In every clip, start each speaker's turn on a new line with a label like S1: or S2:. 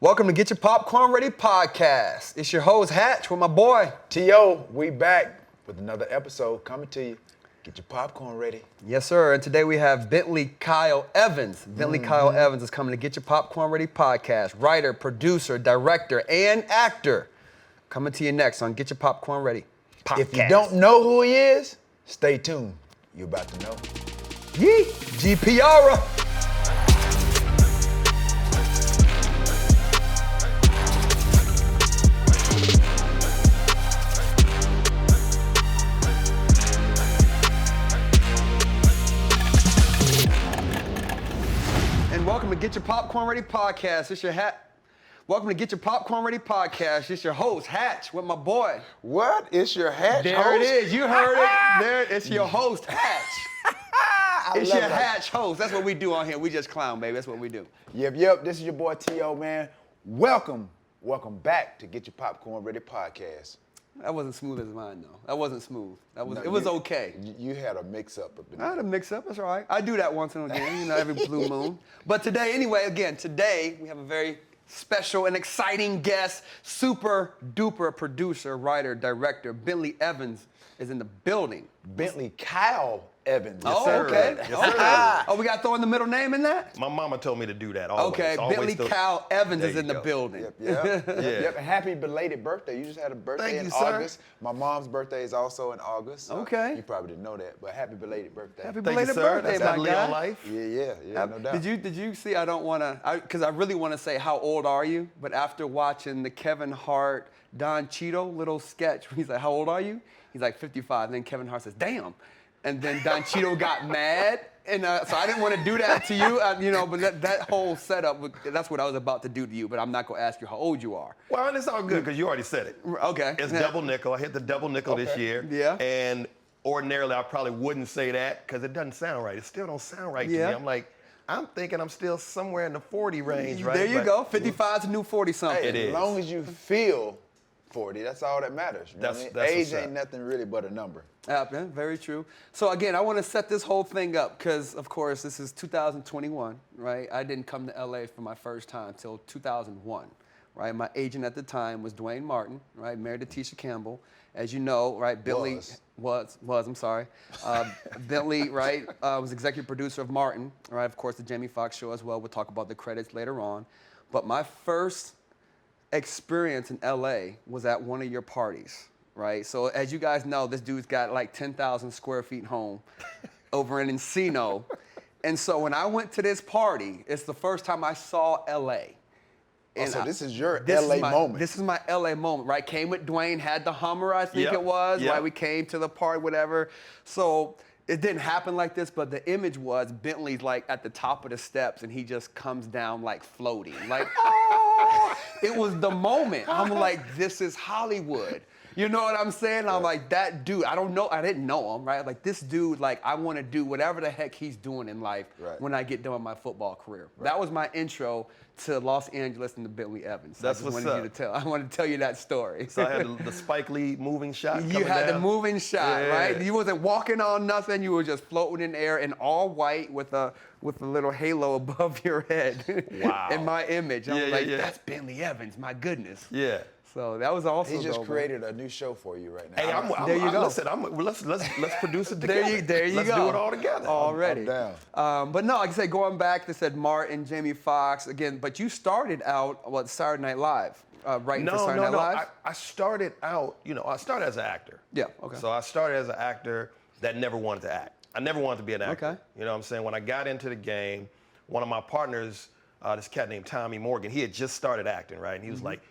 S1: Welcome to Getcha Popcorn Ready podcast. It's your host, Hatch, with my boy.
S2: T.O., we back with another episode coming to you. Get your popcorn ready.
S1: Yes, sir. And today we have Bentley Kyle Evans. Bentley Kyle Evans is coming to Getcha Popcorn Ready podcast. Writer, producer, director, and actor. Coming to you next on Getcha Popcorn Ready podcast.
S2: If you don't know who he is, stay tuned. You're about to know.
S1: Yee! GPR. Welcome to Get Your Popcorn Ready podcast. It's your hat. Welcome to Get Your Popcorn Ready podcast. It's your host, Hatch, with my boy.
S2: What? It's your Hatch
S1: there
S2: host?
S1: It is. You heard it. There. It's your host, Hatch. It's your Hatch host. That's what we do on here. We just clown, baby. That's what we do.
S2: Yep. This is your boy T.O., man. Welcome back to Get Your Popcorn Ready podcast.
S1: That wasn't smooth as mine, though. That wasn't smooth. It was okay.
S2: You had a mix-up.
S1: I had a mix-up. That's all right. I do that once in a while, every blue moon. But today we have a very special and exciting guest, super duper producer, writer, director. Bentley Evans is in the building.
S2: Bentley Kyle Evans.
S1: Yes, sir. Okay. Yes, sir. Oh, we got to throw in the middle name in that?
S3: My mama told me to do that always.
S1: Okay, Bentley Kyle Evans is in the building.
S2: Yep. Happy belated birthday. You just had a birthday in August.
S3: Sir.
S2: My mom's birthday is also in August.
S1: Okay.
S2: You probably didn't know that, but happy belated birthday.
S1: Happy belated birthday,
S3: That's
S1: my
S3: guy.
S1: guy.
S3: Life.
S2: Yeah, no doubt.
S1: Did you see, I don't want to, because I really want to say, how old are you? But after watching the Kevin Hart, Don Cheadle little sketch, he's like, how old are you? He's like 55. And then Kevin Hart says, damn. And then Don Cheadle got mad, and so I didn't want to do that to you, but that whole setup, that's what I was about to do to you, but I'm not going to ask you how old you are.
S3: Well, and it's all good because you already said it.
S1: Okay.
S3: It's double nickel. I hit the double nickel this year.
S1: Yeah.
S3: And ordinarily, I probably wouldn't say that because it doesn't sound right. It still don't sound right to me. I'm like, I'm thinking I'm still somewhere in the 40 range, right?
S1: There you go. 55's a new 40-something.
S2: Hey,
S3: It is.
S2: As long as you feel 40, that's all that matters. You know what I mean?
S3: That's
S2: Age ain't nothing really but a number.
S1: Yeah, very true. So again, I want to set this whole thing up because, of course, this is 2021, right? I didn't come to LA for my first time till 2001, right? My agent at the time was Dwayne Martin, right? Married to Tisha Campbell. As you know, right? Bentley I'm sorry. Bentley, right, was executive producer of Martin, right? Of course, the Jamie Foxx show as well. We'll talk about the credits later on. But my first experience in LA was at one of your parties, right? So as you guys know, this dude's got like 10,000 square feet home over in Encino. And so when I went to this party, it's the first time I saw LA. And
S2: so this is your LA moment.
S1: This is my LA moment, right? Came with Dwayne, had the Hummer, I think it was, right? We came to the party, whatever. So it didn't happen like this, but the image was Bentley's like at the top of the steps and he just comes down like floating. Like, oh, it was the moment. I'm like, this is Hollywood. You know what I'm saying? I'm like, that dude, I didn't know him, right? Like, this dude, like, I want to do whatever the heck he's doing in life when I get done with my football career. That was my intro to Los Angeles and the Bentley Evans.
S3: That's
S1: I wanted to tell you that story.
S3: So I had the Spike Lee moving shot.
S1: You had
S3: down.
S1: the moving shot, right? You wasn't walking on nothing. You were just floating in the air in all white with a little halo above your head.
S3: Wow.
S1: In my image. I'm like, that's Bentley Evans, my goodness.
S3: Yeah.
S1: So that was awesome.
S2: He just created a new show for you right now.
S3: Hey,
S1: there you go.
S3: Listen, let's produce it together.
S1: There you
S3: let's
S1: go.
S3: do it all together.
S1: Already.
S2: I'm down.
S1: But no, like I said, going back, they said Martin, Jamie Foxx again. But you started out Saturday Night Live, writing for Saturday Night Live.
S3: I started out. I started as an actor.
S1: Yeah. Okay.
S3: So I started as an actor that never wanted to act. I never wanted to be an actor.
S1: Okay.
S3: You know what I'm saying? When I got into the game, one of my partners, this cat named Tommy Morgan, he had just started acting, right? And he was like,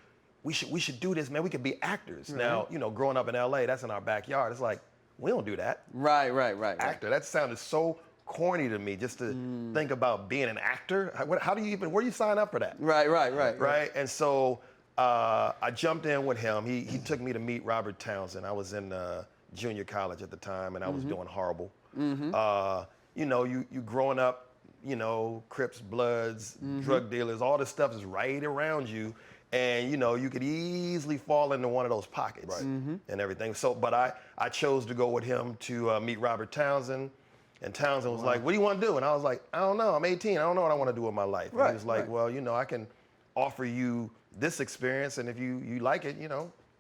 S3: we should do this, man. We could be actors. Now, growing up in LA, that's in our backyard. It's like, we don't do that.
S1: Right.
S3: Actor. That sounded so corny to me just to think about being an actor. How do you where do you sign up for that? Right. And so I jumped in with him. He took me to meet Robert Townsend. I was in junior college at the time, and I was doing horrible. You growing up, Crips, Bloods, drug dealers, all this stuff is right around you. And you could easily fall into one of those pockets and everything. So, but I chose to go with him to meet Robert Townsend, And Townsend was like, what do you want to do? And I was like, I don't know. I'm 18. I don't know what I want to do with my life. And he was like, well, you know, I can offer you this experience, and if you like it,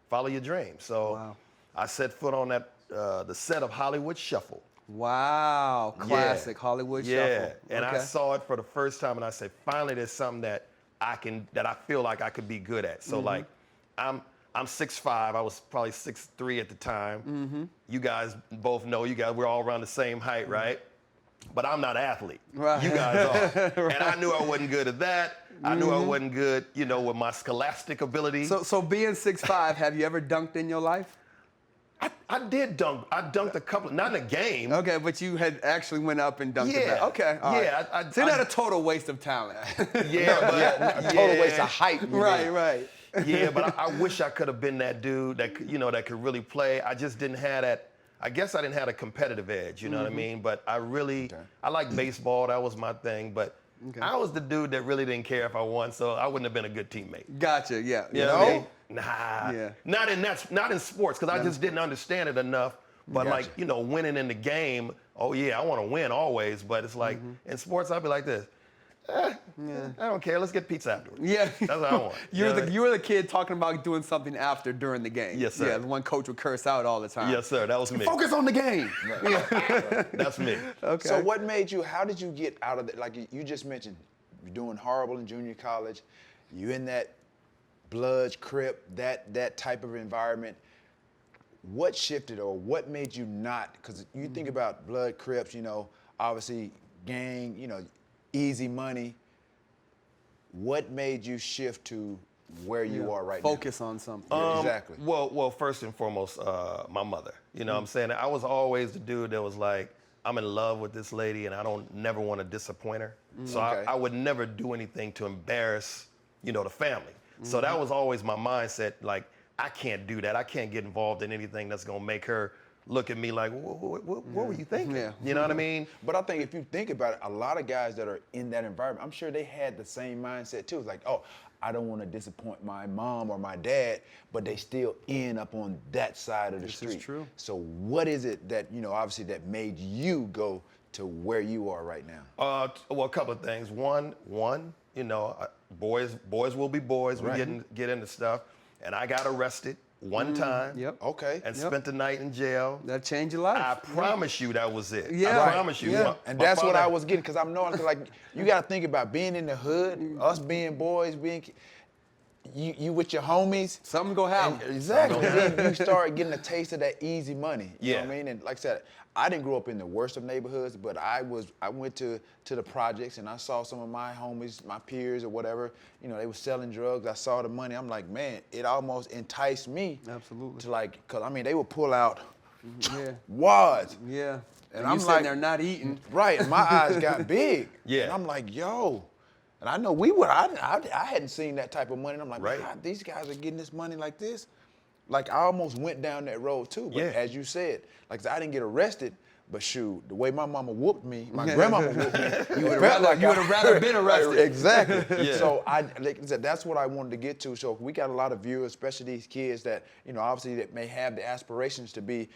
S3: follow your dream. So I set foot on that the set of Hollywood Shuffle.
S1: Wow, classic Hollywood Shuffle.
S3: Yeah, and I saw it for the first time, and I said, finally, there's something that I feel like I could be good at. So like, I'm 6'5". I was probably 6'3" at the time. You guys both know. We're all around the same height, right? But I'm not an athlete. Right. You guys are. And I knew I wasn't good at that. I knew I wasn't good, with my scholastic ability.
S1: So being 6'5", have you ever dunked in your life?
S3: I did dunk. I dunked a couple, not in a game.
S1: Okay, but you had actually went up and dunked it back. Okay, all
S3: right.
S1: So not a total waste of talent.
S2: A total waste of height.
S1: Right.
S3: Yeah, but I wish I could have been that dude that could really play. I just didn't have that. I guess I didn't have a competitive edge, you know what I mean? But I like baseball. That was my thing. But I was the dude that really didn't care if I won, so I wouldn't have been a good teammate.
S1: Gotcha. Yeah.
S3: You know what I mean? Nah. Yeah. Not in sports, because I just didn't understand it enough. But winning in the game, oh yeah, I want to win always. But it's like in sports, I'd be like this. I don't care. Let's get pizza afterwards. Yeah. That's what I want.
S1: You were the kid talking about doing something after during the game.
S3: Yes, sir.
S1: Yeah, the one coach would curse out all the time.
S3: Yes, sir. That was me.
S1: Focus on the game.
S3: That's me.
S2: Okay. So what made you? How did you get out of it? Like you just mentioned, you're doing horrible in junior college. You in that Bloods, Crip, that type of environment. What shifted, or what made you not? Because you think about Blood, Crips, obviously gang, easy money. What made you shift to where you are right now?
S1: Focus on something.
S2: Exactly.
S3: Well, first and foremost, my mother. You know what I'm saying? I was always the dude that was like, I'm in love with this lady and I don't never want to disappoint her. So I would never do anything to embarrass, the family. So that was always my mindset, like, I can't do that. I can't get involved in anything that's going to make her look at me like, what were you thinking? Yeah. You know what I mean?
S2: But I think if you think about it, a lot of guys that are in that environment, I'm sure they had the same mindset too. It's like, oh, I don't want to disappoint my mom or my dad, but they still end up on that side of the street.
S1: This is true.
S2: So what is it that, obviously that made you go to where you are right now?
S3: Well, a couple of things. One, boys will be boys.
S2: Right.
S3: We get into stuff. And I got arrested one time.
S1: Yep.
S2: Okay.
S3: And spent the night in jail.
S1: That changed your life.
S3: I promise you that was it.
S1: Yeah.
S3: I promise you.
S1: Yeah.
S2: And that's what I was getting, because I'm knowing, like, you got to think about being in the hood, us being boys, you with your homies.
S1: Something gonna happen.
S2: Exactly. Then you start getting a taste of that easy money. You know
S3: Yeah.
S2: what I mean? And like I said, I didn't grow up in the worst of neighborhoods, but I went to the projects and I saw some of my homies, my peers or whatever, they were selling drugs. I saw the money. I'm like, man, it almost enticed me.
S1: Absolutely.
S2: To like, cause they would pull out wads.
S1: Yeah.
S2: And
S1: I'm
S2: I'm
S1: sitting
S2: like,
S1: there not eating.
S2: Right, and my eyes got big.
S3: Yeah.
S2: And I'm like, yo. And I know I hadn't seen that type of money. And I'm like, God, these guys are getting this money like this. Like, I almost went down that road too. But as you said, like, I didn't get arrested, but shoot, the way my mama whooped me, my grandmama whooped me, you would have rather been arrested. Exactly.
S3: Yeah.
S2: So like I said, that's what I wanted to get to. So we got a lot of viewers, especially these kids that, obviously that may have the aspirations to be,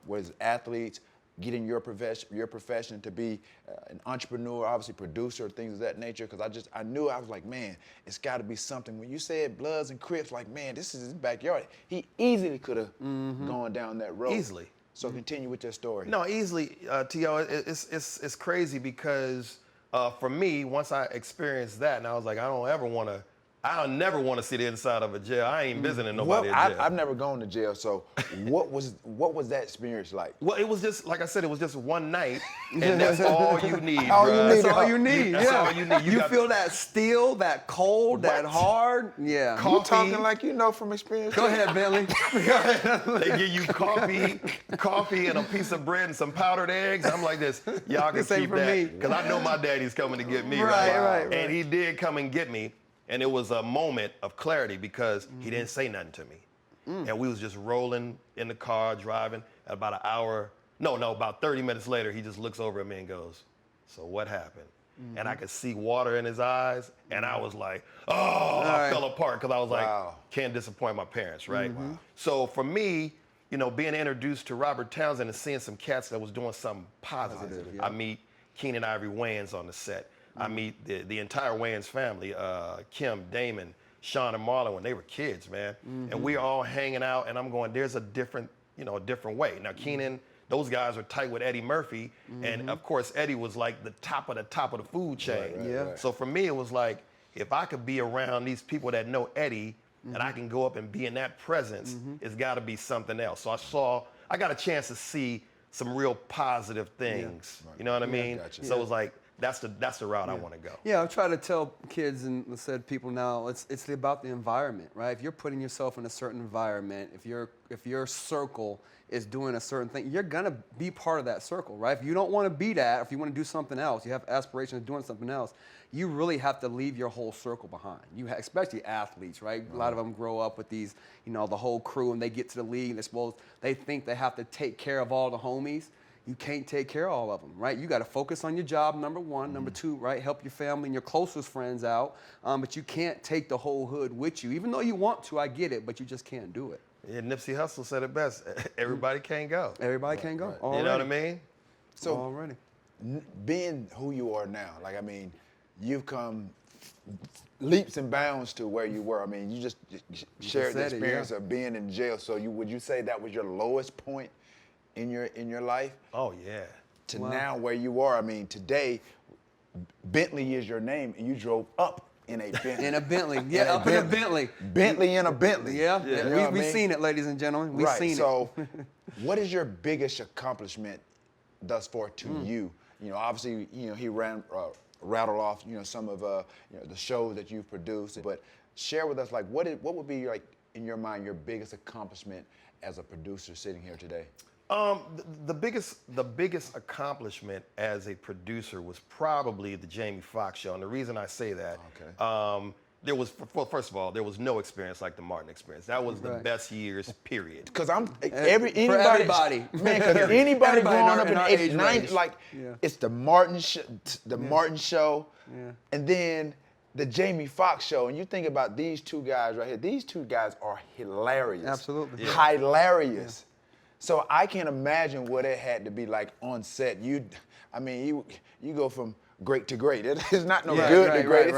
S2: was athletes, get in your profession to be an entrepreneur, obviously producer, things of that nature. Because I knew, I was like, man, it's got to be something. When you said Bloods and Crips, like, man, this is his backyard. He easily could have gone down that road.
S3: Easily.
S2: So continue with your story.
S3: No, easily, T.O., it's crazy because for me, once I experienced that, and I was like, I'll never want to see the inside of a jail. I ain't visiting nobody in jail.
S2: I've never gone to jail, so what was that experience like?
S3: Well, it was just, like I said, it was just one night, and that's all you need,
S1: All
S3: bruh.
S1: you need. That's all you need.
S3: That's all you need.
S1: You feel that steel, that cold, that hard. Yeah.
S3: Coffee.
S2: You talking like you know from experience.
S1: Go ahead, Bentley.
S3: They give you coffee and a piece of bread and some powdered eggs. I'm like this, y'all can
S1: This ain't
S3: keep
S1: for
S3: that.
S1: me.
S3: Because I know my daddy's coming to get me,
S1: Right.
S3: And he did come and get me. And it was a moment of clarity because he didn't say nothing to me. And we was just rolling in the car, driving. At about about 30 minutes later, he just looks over at me and goes, so what happened? And I could see water in his eyes. And I was like, I fell apart because I was like, can't disappoint my parents, right? So for me, being introduced to Robert Townsend and seeing some cats that was doing something positive. I meet Keenan Ivory Wayans on the set. I meet the entire Wayans family, Kim, Damon, Sean, and Marlon when they were kids, man. And we're all hanging out, and I'm going, there's a different way. Now, Keenan, those guys are tight with Eddie Murphy, and of course, Eddie was like the top of the food chain.
S2: Right.
S3: So for me, it was like, if I could be around these people that know Eddie, and I can go up and be in that presence, it's got to be something else. So I got a chance to see some real positive things. You know what I mean?
S2: Gotcha.
S3: So it was like, that's the route I want to go.
S1: Yeah, I try to tell kids and said people now, it's about the environment, right? If you're putting yourself in a certain environment, if your circle is doing a certain thing, you're gonna be part of that circle, right? If you don't want to be that, if you want to do something else, you have aspirations of doing something else, you really have to leave your whole circle behind. Especially athletes, right? A lot of them grow up with these, the whole crew, and they get to the league, and they think they have to take care of all the homies. You can't take care of all of them, right? You got to focus on your job, number one. Number two, right? Help your family and your closest friends out. But you can't take the whole hood with you. Even though you want to, I get it, but you just can't do it.
S3: Yeah, Nipsey Hussle said it best. Everybody can't go.
S1: Everybody can't go. Already.
S3: You know what I mean?
S2: So
S1: already.
S2: Being who you are now, you've come leaps and bounds to where you were. You just shared the experience of being in jail. So would you say that was your lowest point in your life?
S3: Oh yeah.
S2: To now where you are. Today, Bentley is your name, and you drove up in a Bentley.
S1: In a Bentley. Yeah, up in a Bentley.
S2: Bentley in a Bentley.
S1: Yeah.
S2: You know
S1: We've seen it, ladies and gentlemen. We've seen
S2: so,
S1: it.
S2: what is your biggest accomplishment thus far to you? Obviously, he rattled off, some of the shows that you've produced. But share with us, what would be in your mind your biggest accomplishment as a producer sitting here today?
S3: The biggest accomplishment as a producer was probably the Jamie Foxx show, and the reason I say that, there was, first of all, there was no experience like the Martin experience. That was the best years, period.
S2: Because
S1: everybody,
S2: man, because anybody growing up in the 80s, 90s, it's the Martin show, and then the Jamie Foxx show, and you think about these two guys right here. These two guys are hilarious.
S1: Absolutely.
S2: Hilarious. So I can't imagine what it had to be like on set. You go from great to great. It's not no good to great.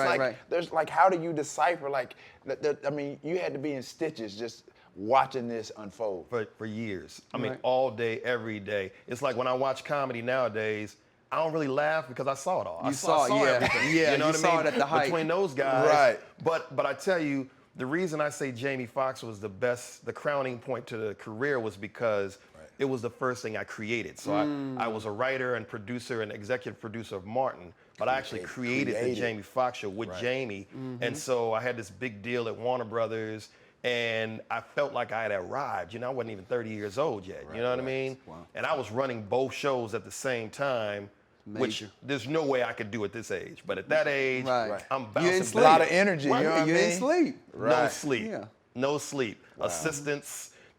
S2: There's how do you decipher you had to be in stitches just watching this unfold.
S3: For years. All day, every day. It's like when I watch comedy nowadays, I don't really laugh because I saw it all. I saw everything.
S1: Yeah,
S3: you know what I mean?
S1: Saw it at the height.
S3: Between those guys.
S2: Right.
S3: But I tell you, the reason I say Jamie Foxx was the crowning point to the career was because it was the first thing I created. So I was a writer and producer and executive producer of Martin, but I actually created the Jamie Foxx show with Jamie. And so I had this big deal at Warner Brothers, and I felt like I had arrived. I wasn't even 30 years old yet. You know what I mean? Wow. And I was running both shows at the same time.
S1: Major.
S3: Which there's no way I could do at this age. But at that age, I'm bouncing.
S2: You a lot of energy.
S1: Right.
S2: You know what
S1: you didn't sleep.
S3: No sleep.
S1: Yeah.
S3: No sleep. Wow.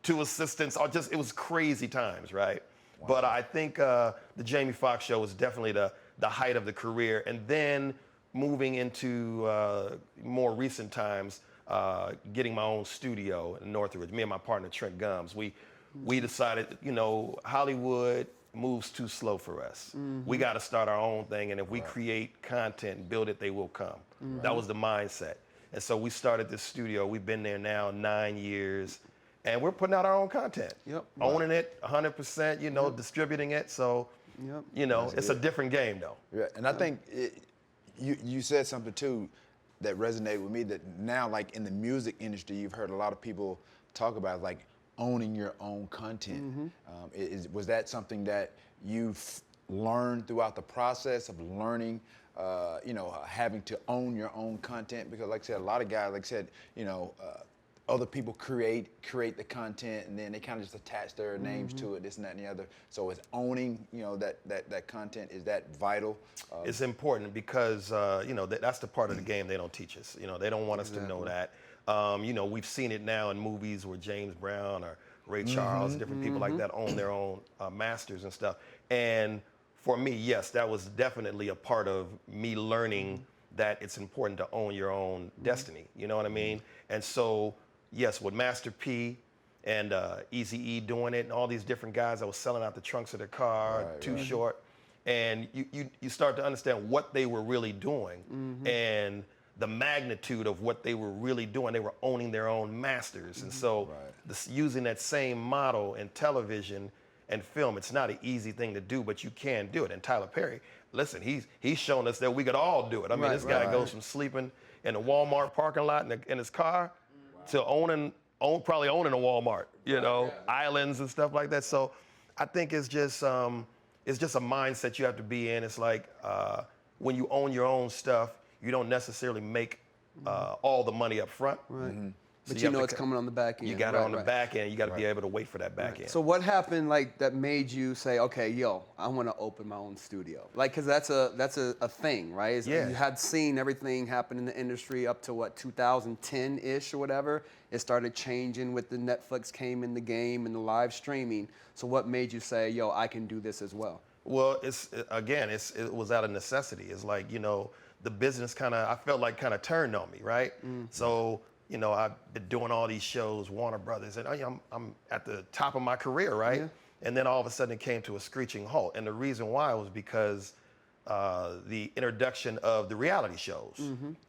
S3: Two assistants. It was crazy times, right? Wow. But I think the Jamie Foxx show was definitely the height of the career. And then moving into more recent times, getting my own studio in Northridge. Me and my partner Trent Gums. We decided, Hollywood moves too slow for us. We got to start our own thing, and if we create content and build it, they will come. That was the mindset. And so we started this studio. We've been there now 9 years, and we're putting out our own content. Owning it 100%, distributing it. So, it's a different game, though.
S2: Yeah, and I think you said something, too, that resonated with me, that now, in the music industry, you've heard a lot of people talk about, owning your own content. Was that something that you've learned throughout the process of learning, having to own your own content? Because like I said, a lot of guys, other people create the content, and then they kind of just attach their names to it, this and that and the other. So is owning, that content, is that vital?
S3: It's important because, that's the part of the game they don't teach us. They don't want us to know that. We've seen it now in movies where James Brown or Ray Charles, different people like that own their own masters and stuff. And for me, yes, that was definitely a part of me learning that it's important to own your own destiny. You know what I mean? And so, yes, with Master P and Eazy-E doing it and all these different guys that was selling out the trunks of their car, Too Short, and you start to understand what they were really doing and the magnitude of what they were really doing. They were owning their own masters. And so using that same model in television and film, it's not an easy thing to do, but you can do it. And Tyler Perry, listen, he's shown us that we could all do it. I mean, this guy goes from sleeping in a Walmart parking lot in his car to probably owning a Walmart, islands and stuff like that. So I think it's just a mindset you have to be in. It's like when you own your own stuff, you don't necessarily make all the money up front.
S1: Right.
S3: So
S1: But it's coming on the back end.
S3: You got it on the back end. You got to be able to wait for that back end.
S1: So what happened that made you say, okay, I want to open my own studio? Because that's a thing, right? You had seen everything happen in the industry up to 2010-ish or whatever. It started changing with the Netflix came in the game and the live streaming. So what made you say, I can do this as well?
S3: Well, it was out of necessity. It's like, the business I felt like turned on me, right? So, I've been doing all these shows, Warner Brothers, and I'm at the top of my career, right? Yeah. And then all of a sudden it came to a screeching halt. And the reason why was because the introduction of the reality shows.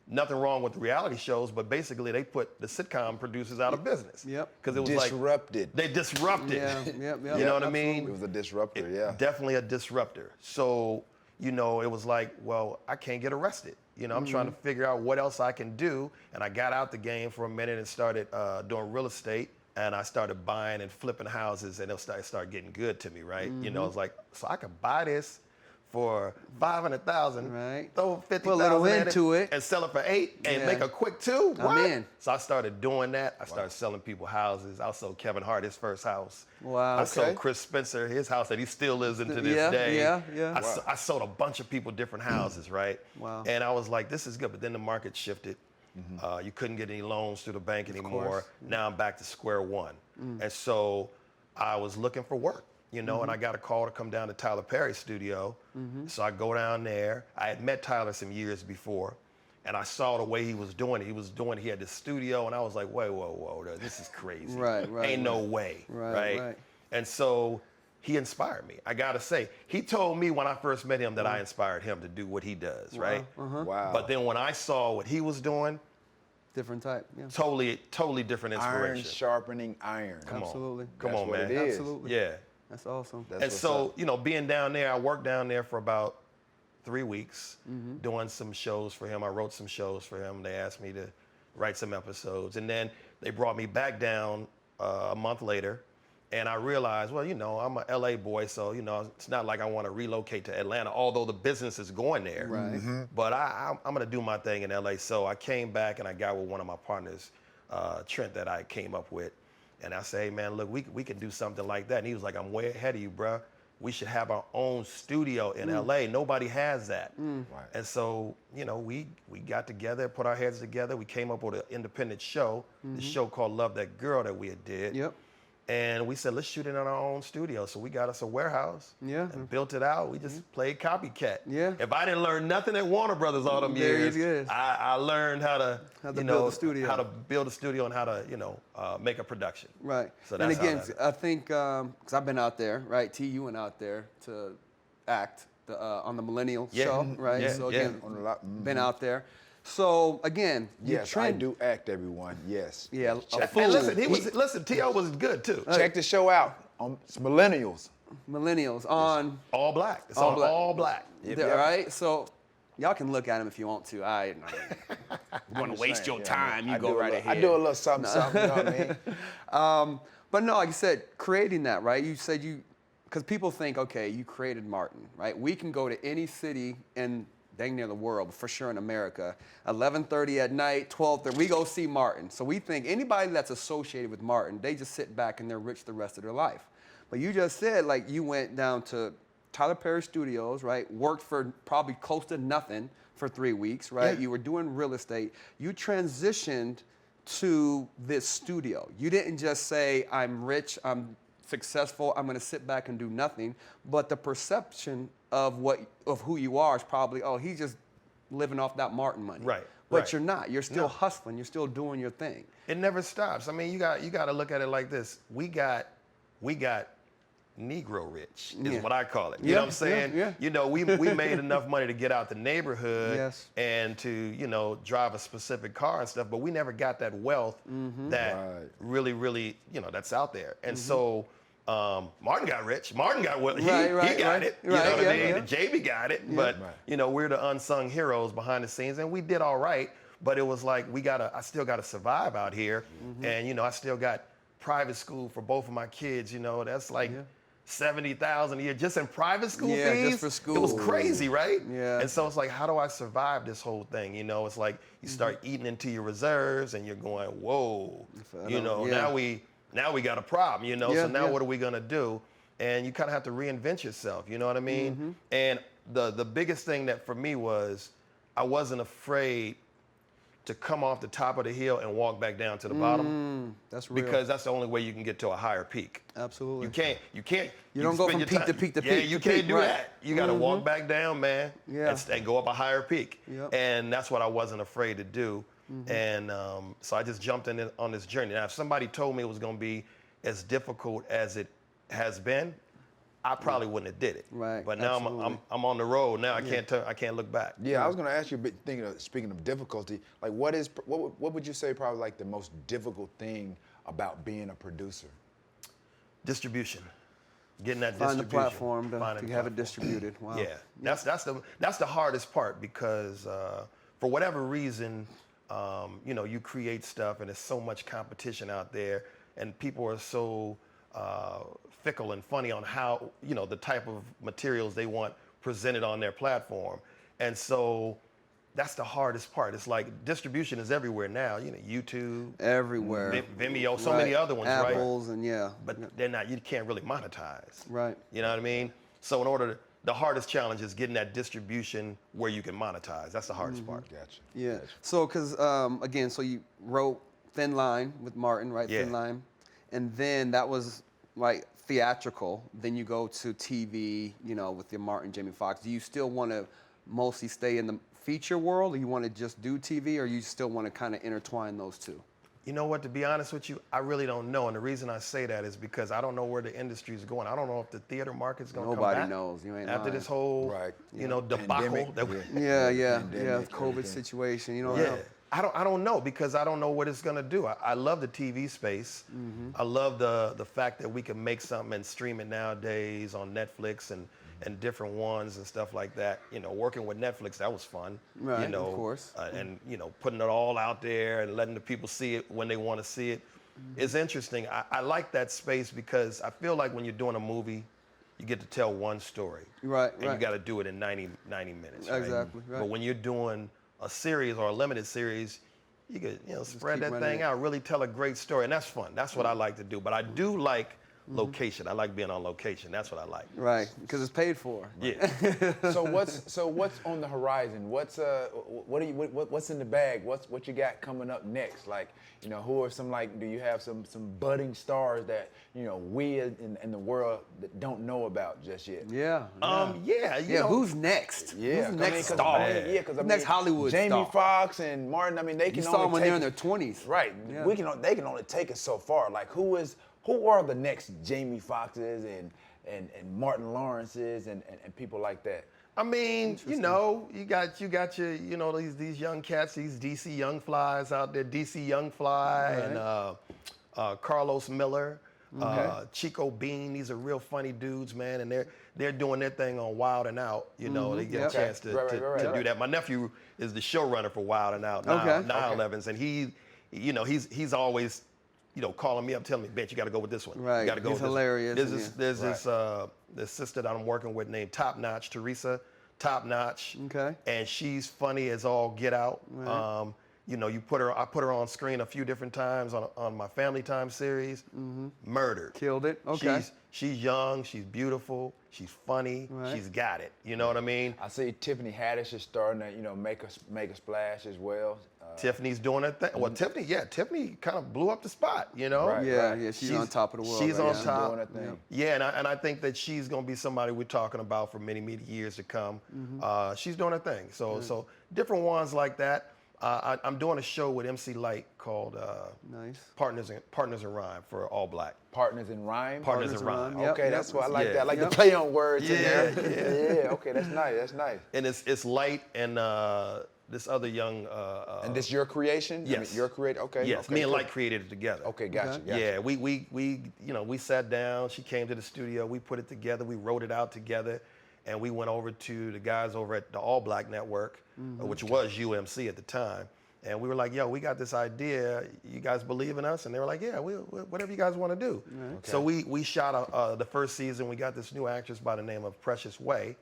S3: Nothing wrong with the reality shows, but basically they put the sitcom producers out of business.
S2: Yep.
S3: Because it was
S2: disrupted.
S3: They disrupted.
S1: Yeah.
S3: You know what I mean?
S2: It was a disruptor,
S3: Definitely a disruptor. So, it was like, well, I can't get arrested. I'm trying to figure out what else I can do. And I got out the game for a minute and started doing real estate. And I started buying and flipping houses, and it started getting good to me, right? I was like, so I could buy this for $500,000,
S1: right?
S3: Throw $50,000
S1: Put a little into it,
S3: and sell it for $8 and make a quick $2. What?
S1: I'm in.
S3: So I started doing that. I started selling people houses. I sold Kevin Hart his first house.
S1: Wow.
S3: I sold Chris Spencer his house that he still lives in to this day.
S1: Yeah.
S3: I sold a bunch of people different houses, right?
S1: Wow.
S3: And I was like, this is good. But then the market shifted. You couldn't get any loans through the bank anymore. Now I'm back to square one. And so I was looking for work. And I got a call to come down to Tyler Perry's studio. So I go down there. I had met Tyler some years before, and I saw the way he was doing it. He had this studio, and I was like, whoa, this is crazy.
S1: Right.
S3: Ain't no way, right? And so he inspired me. I gotta say, he told me when I first met him that I inspired him to do what he does, right?
S2: Wow.
S3: But then when I saw what he was doing,
S1: different type,
S3: totally different inspiration.
S2: Iron sharpening iron.
S3: Come
S1: Absolutely.
S3: on, man.
S2: It is.
S1: Absolutely.
S3: Yeah.
S1: That's awesome.
S2: That's
S3: and so, being down there, I worked down there for about 3 weeks, doing some shows for him. I wrote some shows for him. They asked me to write some episodes. And then they brought me back down a month later. And I realized, well, I'm a LA boy, so, it's not like I want to relocate to Atlanta, although the business is going there.
S1: Right.
S3: But I'm going to do my thing in LA. So I came back and I got with one of my partners, Trent, that I came up with. And I say, hey, man, look, we can do something like that. And he was like, I'm way ahead of you, bro. We should have our own studio in LA. Nobody has that. Right. And so, we got together, put our heads together. We came up with an independent show, the show called Love That Girl that we had did.
S1: Yep.
S3: And we said, let's shoot it in our own studio. So we got us a warehouse and built it out. We just played copycat.
S1: Yeah.
S3: If I didn't learn nothing at Warner Brothers all them years, I learned how to
S1: build a studio.
S3: How to build a studio and how to, make a production.
S1: Right.
S3: So that's
S1: and again, I think, because I've been out there, right? T, you went out there to act on the Millennial show, right?
S3: Yeah.
S1: So again, been out there. So again,
S2: yes, I do act, everyone. Yes.
S1: Yeah.
S3: And listen, T.O. was good too.
S2: Check the show out. It's Millennials.
S1: Millennials on
S3: All Black. It's on All Black.
S1: Yep. Right. So y'all can look at him if you want to. I want to waste your time. You go right ahead.
S2: I do a little something, you know what I mean?
S1: But no, like you said, creating that, right? You said because people think, okay, you created Martin, right? We can go to any city in dang near the world, but for sure in America, 11:30 at night, 12:30, we go see Martin. So we think anybody that's associated with Martin, they just sit back and they're rich the rest of their life. But you just said, like, you went down to Tyler Perry Studios, right? Worked for probably close to nothing for 3 weeks, right?
S2: Yeah.
S1: You were doing real estate. You transitioned to this studio. You didn't just say, I'm rich, I'm successful, I'm gonna sit back and do nothing. But the perception of who you are is probably, oh, he's just living off that Martin money.
S3: Right.
S1: But you're not. You're still hustling. You're still doing your thing.
S3: It never stops. I mean, you got to look at it like this. We got Negro rich is
S1: Yeah.
S3: what I call it. You
S1: Yeah,
S3: know what I'm saying?
S1: yeah.
S3: You know, we made enough money to get out the neighborhood
S1: Yes.
S3: and to, you know, drive a specific car and stuff, but we never got that wealth that really, you know, that's out there. And so Martin got rich. Martin got well. He got it. You know what I mean?
S1: Yeah.
S3: Jamie got it. But you know, we're the unsung heroes behind the scenes, and we did all right. But it was like I still gotta survive out here, and you know, I still got private school for both of my kids. You know, that's like $70,000 a year just in private school fees.
S1: Yeah, just for school.
S3: It was crazy, right?
S1: Yeah.
S3: And so it's like, how do I survive this whole thing? You know, it's like you start eating into your reserves, and you're going, whoa. You know, now we got a problem. You know, so now what are we gonna do? And you kind of have to reinvent yourself. You know what I mean? And the biggest thing that for me was I wasn't afraid to come off the top of the hill and walk back down to the bottom.
S1: That's real.
S3: Because that's the only way you can get to a higher peak.
S1: Absolutely.
S3: You
S1: don't go from peak to peak to peak.
S3: Yeah, you can't do
S1: right.
S3: that. You got to walk back down, man,
S1: Yeah.
S3: and go up a higher peak.
S1: Yep.
S3: And that's what I wasn't afraid to do. And so I just jumped in on this journey. Now, if somebody told me it was going to be as difficult as it has been, I probably wouldn't have did it.
S1: Right.
S3: But now I'm on the road. Now I can't look back.
S2: Yeah, I was going to ask you, speaking of difficulty, like what would you say probably like the most difficult thing about being a producer?
S3: Distribution. Getting that
S1: Find the
S3: distribution.
S1: platform to have it distributed. Wow.
S3: Yeah, that's the hardest part because for whatever reason, you know, you create stuff and there's so much competition out there, and people are so fickle and funny on how, you know, the type of materials they want presented on their platform. And so that's the hardest part. It's like distribution is everywhere now, you know, YouTube,
S1: Everywhere.
S3: Vimeo, so many other ones, right?
S1: Apples and
S3: But they're not, you can't really monetize.
S1: Right.
S3: You know what I mean? So the hardest challenge is getting that distribution where you can monetize. That's the hardest part.
S2: Gotcha.
S1: Yeah.
S2: Gotcha.
S1: So, because again, so you wrote Thin Line with Martin, right?
S3: Yeah.
S1: Thin Line, and then that was like theatrical. Then you go to TV, you know, with your Martin, Jamie Foxx. Do you still want to mostly stay in the feature world, or you want to just do TV, or you still want to kind of intertwine those two?
S3: You know what, to be honest with you, I really don't know. And the reason I say that is because I don't know where the industry is going. I don't know if the theater market's going to come back.
S1: Nobody knows. You ain't
S3: after
S1: lying.
S3: this whole, you know, debacle.
S2: Pandemic.
S1: The COVID situation. You don't know.
S3: I don't know because I don't know what it's going to do. I love the TV space. I love the fact that we can make something and stream it nowadays on Netflix and different ones and stuff like that. You know, working with Netflix, that was fun.
S1: Right,
S3: you know,
S1: of course.
S3: And, you know, putting it all out there and letting the people see it when they want to see it. It's interesting. I like that space because I feel like when you're doing a movie, you get to tell one story.
S1: Right,
S3: and you got to do it in 90 minutes. Right?
S1: Exactly, right.
S3: But when you're doing a series or a limited series, you could, you know, spread that thing out, really tell a great story, and that's fun. That's what I like to do. But I do like location. I like being on location. That's what I like.
S1: Right, because it's paid for.
S3: Yeah.
S2: So what's on the horizon? What's in the bag? What you got coming up next? Like, you know, who are some, like, do you have some budding stars that, you know, we in the world that don't know about just yet?
S1: Yeah.
S3: You know,
S1: Who's next?
S2: Yeah,
S1: Who's the next star?
S2: Because
S1: Next Hollywood
S2: Jamie
S1: star.
S2: Foxx and Martin. I mean, they can
S1: You saw them
S2: only
S1: when
S2: take
S1: they're in their 20s.
S2: Right.
S1: Yeah.
S2: They can only take us so far. Like, who are the next Jamie Foxxes and Martin Lawrences and people like that?
S3: I mean, you know, you got your, you know, these young cats, these DC Young Flies out there, DC Young Fly and Carlos Miller, Chico Bean. These are real funny dudes, man, and they're doing their thing on Wild and Out. You know, they get a chance to do that. My nephew is the showrunner for Wild and Out, Niall Evans, and he's always, you know, calling me up, telling me, "Bet you got to go with this one.
S1: Right.
S3: You got to go
S1: He's
S3: with
S1: hilarious.
S3: There's this sister that I'm working with named Top Notch, Teresa Top Notch.
S1: Okay.
S3: And she's funny as all get out.
S1: Right.
S3: You know, I put her on screen a few different times on my Family Time series. Murdered.
S1: Killed it. Okay.
S3: She's young, she's beautiful, she's funny, she's got it. You know what I mean?
S2: I see Tiffany Haddish is starting to, you know, make a splash as well.
S3: Tiffany's doing her thing. Well, Tiffany kind of blew up the spot, you know?
S2: Right.
S1: Yeah, she's on top of the world.
S3: She's
S1: right
S3: on
S1: now.
S3: top.
S2: Doing her thing.
S3: Yeah, and I think that she's going to be somebody we're talking about for many, many years to come. She's doing her thing. So different ones like that. I'm doing a show with MC Light called
S1: Nice.
S3: Partners in Rhyme for All Black.
S2: Partners in Rhyme?
S3: Partners in Rhyme.
S1: Yep,
S2: Okay, that's what I like
S3: Yeah.
S2: that. I like the
S1: Yep.
S2: play on words in
S3: Yeah,
S2: there. Yeah, okay, that's nice, that's nice.
S3: And it's Light and this other young.
S2: And this your creation?
S3: Yes.
S2: I mean, your creation? Okay.
S3: Yes,
S2: okay,
S3: me and
S2: cool.
S3: Light created it together.
S2: Okay, gotcha.
S3: Yeah, we sat down. She came to the studio. We put it together. We wrote it out together, and we went over to the guys over at the All Black Network, which was UMC at the time, and we were like, "Yo, we got this idea. You guys believe in us?" And they were like, "Yeah, whatever you guys want to do."
S2: Okay.
S3: So we shot the first season. We got this new actress by the name of Precious Way.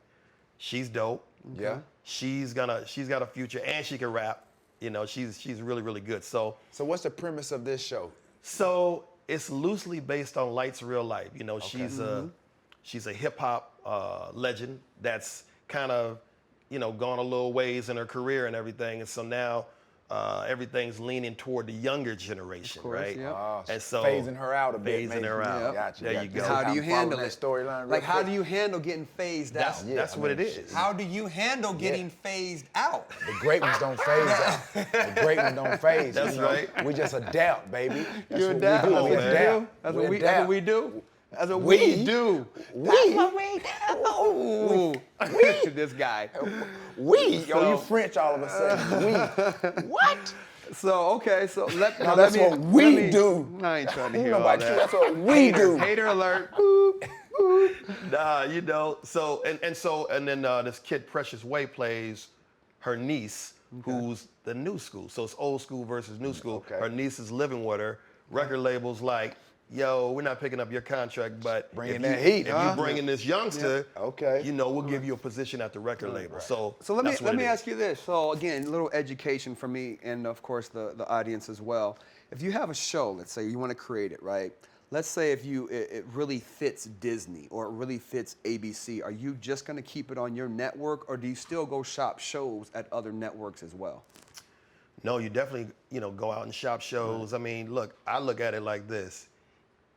S3: She's dope.
S2: Yeah.
S3: She's got a future, and she can rap. You know, she's really, really good. So
S2: what's the premise of this show?
S3: So it's loosely based on Light's real life. You know, she's a hip hop legend that's kind of, you know, gone a little ways in her career and everything. And so now everything's leaning toward the younger generation,
S1: course,
S3: right?
S1: yep.
S3: And so
S2: phasing her out a bit.
S3: phasing her out.
S1: Yep.
S2: Gotcha.
S3: There
S2: gotcha.
S3: you go.
S1: How do you
S2: I'm following
S1: handle
S2: that
S1: it?
S2: storyline?
S1: Like,
S2: real
S1: how
S2: quick.
S1: do you handle getting phased out?
S2: Yeah,
S3: That's
S2: I
S3: what it
S2: mean,
S3: is.
S1: How do you handle getting phased out?
S2: The great ones don't phase out. The great ones don't phase.
S3: That's
S2: you know?
S3: right.
S2: We just adapt, baby. That's
S1: You
S2: what
S1: adapt.
S2: we do.
S1: That's
S2: We
S1: what you
S2: adapt.
S1: do. That's
S2: We
S1: what
S2: adapt.
S1: we do. That's what
S2: We?
S1: we do.
S2: We?
S1: Ooh. This guy.
S2: We?
S1: So-
S2: you French all of a sudden. We? What?
S1: So okay, so let
S2: that's
S1: me,
S2: what we
S1: let me-
S2: do.
S1: I ain't trying to
S2: You
S1: hear
S2: know
S1: all
S2: about you.
S1: that.
S2: That's what we do.
S1: Hater alert.
S3: Nah, you know. So and then this kid Precious Way plays her niece, who's the new school. So it's old school versus new school.
S2: Okay.
S3: Her niece is living with her. Record labels like, yo, we're not picking up your contract, but
S2: Bringing
S3: if
S2: that
S3: you,
S2: heat,
S3: if
S2: huh?
S3: you bring in this youngster,
S2: Okay.
S3: you know, we'll give you a position at the record label. So
S1: So
S3: that's what
S1: let
S3: it
S1: me
S3: is.
S1: ask you this. So again, a little education for me and of course the audience as well. If you have a show, let's say you want to create it, right? Let's say if it really fits Disney or it really fits ABC, are you just going to keep it on your network, or do you still go shop shows at other networks as well?
S3: No, you definitely, you know, go out and shop shows. I mean, look, I look at it like this.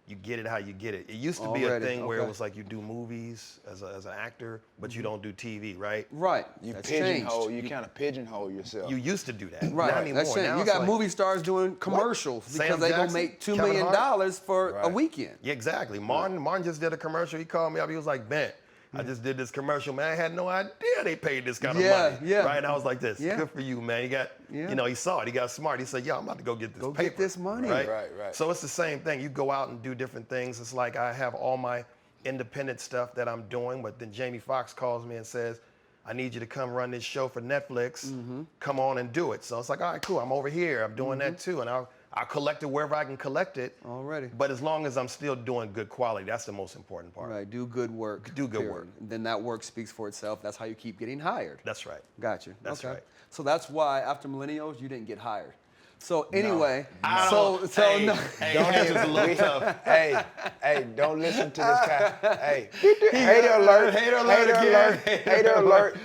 S3: You get it how you get it. It used to be a
S1: Already,
S3: thing where it
S1: okay.
S3: was like you do movies as an actor, but you don't do TV, right?
S1: Right.
S2: You
S1: That's
S2: pigeonhole.
S1: changed.
S2: You kind of pigeonhole yourself.
S3: You used to do that.
S1: Right.
S3: Not anymore.
S1: That's changed.
S3: Now
S1: You
S3: it's
S1: got
S3: like-
S1: movie stars doing commercials
S3: Sam
S1: because they gonna
S3: Jackson,
S1: make $2
S3: Kevin
S1: million
S3: Hart.
S1: for a
S2: Right.
S1: weekend.
S3: Yeah, exactly. Martin just did a commercial. He called me up. He was like, "Bent, I
S1: Mm.
S3: just did this commercial, man. I had no idea they paid this kind of
S1: Yeah,
S3: money."
S1: yeah.
S3: Right? And I was like, "This,
S1: Yeah.
S3: good for you, man. You got,
S1: Yeah.
S3: you know, he saw it. He got smart. He said, yo, I'm about to go get this
S1: Go
S3: paper.
S1: get this money.
S3: Right?
S2: Right.
S3: So it's the same thing. You go out and do different things. It's like I have all my independent stuff that I'm doing, but then Jamie Foxx calls me and says, I need you to come run this show for Netflix. Come on and do it. So it's like, all right, cool. I'm over here. I'm doing that too. And I'll collect it wherever I can collect it.
S1: Already.
S3: But as long as I'm still doing good quality, that's the most important part.
S1: Right. Do good work.
S3: Do good
S1: period.
S3: work.
S1: Then that work speaks for itself. That's how you keep getting hired.
S3: That's right.
S1: Gotcha.
S3: That's
S1: okay.
S3: right.
S1: So that's why after millennials you didn't get hired. So anyway,
S3: I
S1: so
S3: don't-
S1: so
S3: hey,
S1: no.
S3: hey,
S2: Don't
S3: that's
S2: even-
S3: just a little tough.
S2: Hey, don't listen to this guy. Hey, hater alert.
S1: Hater alert again.
S2: alert. Hater alert.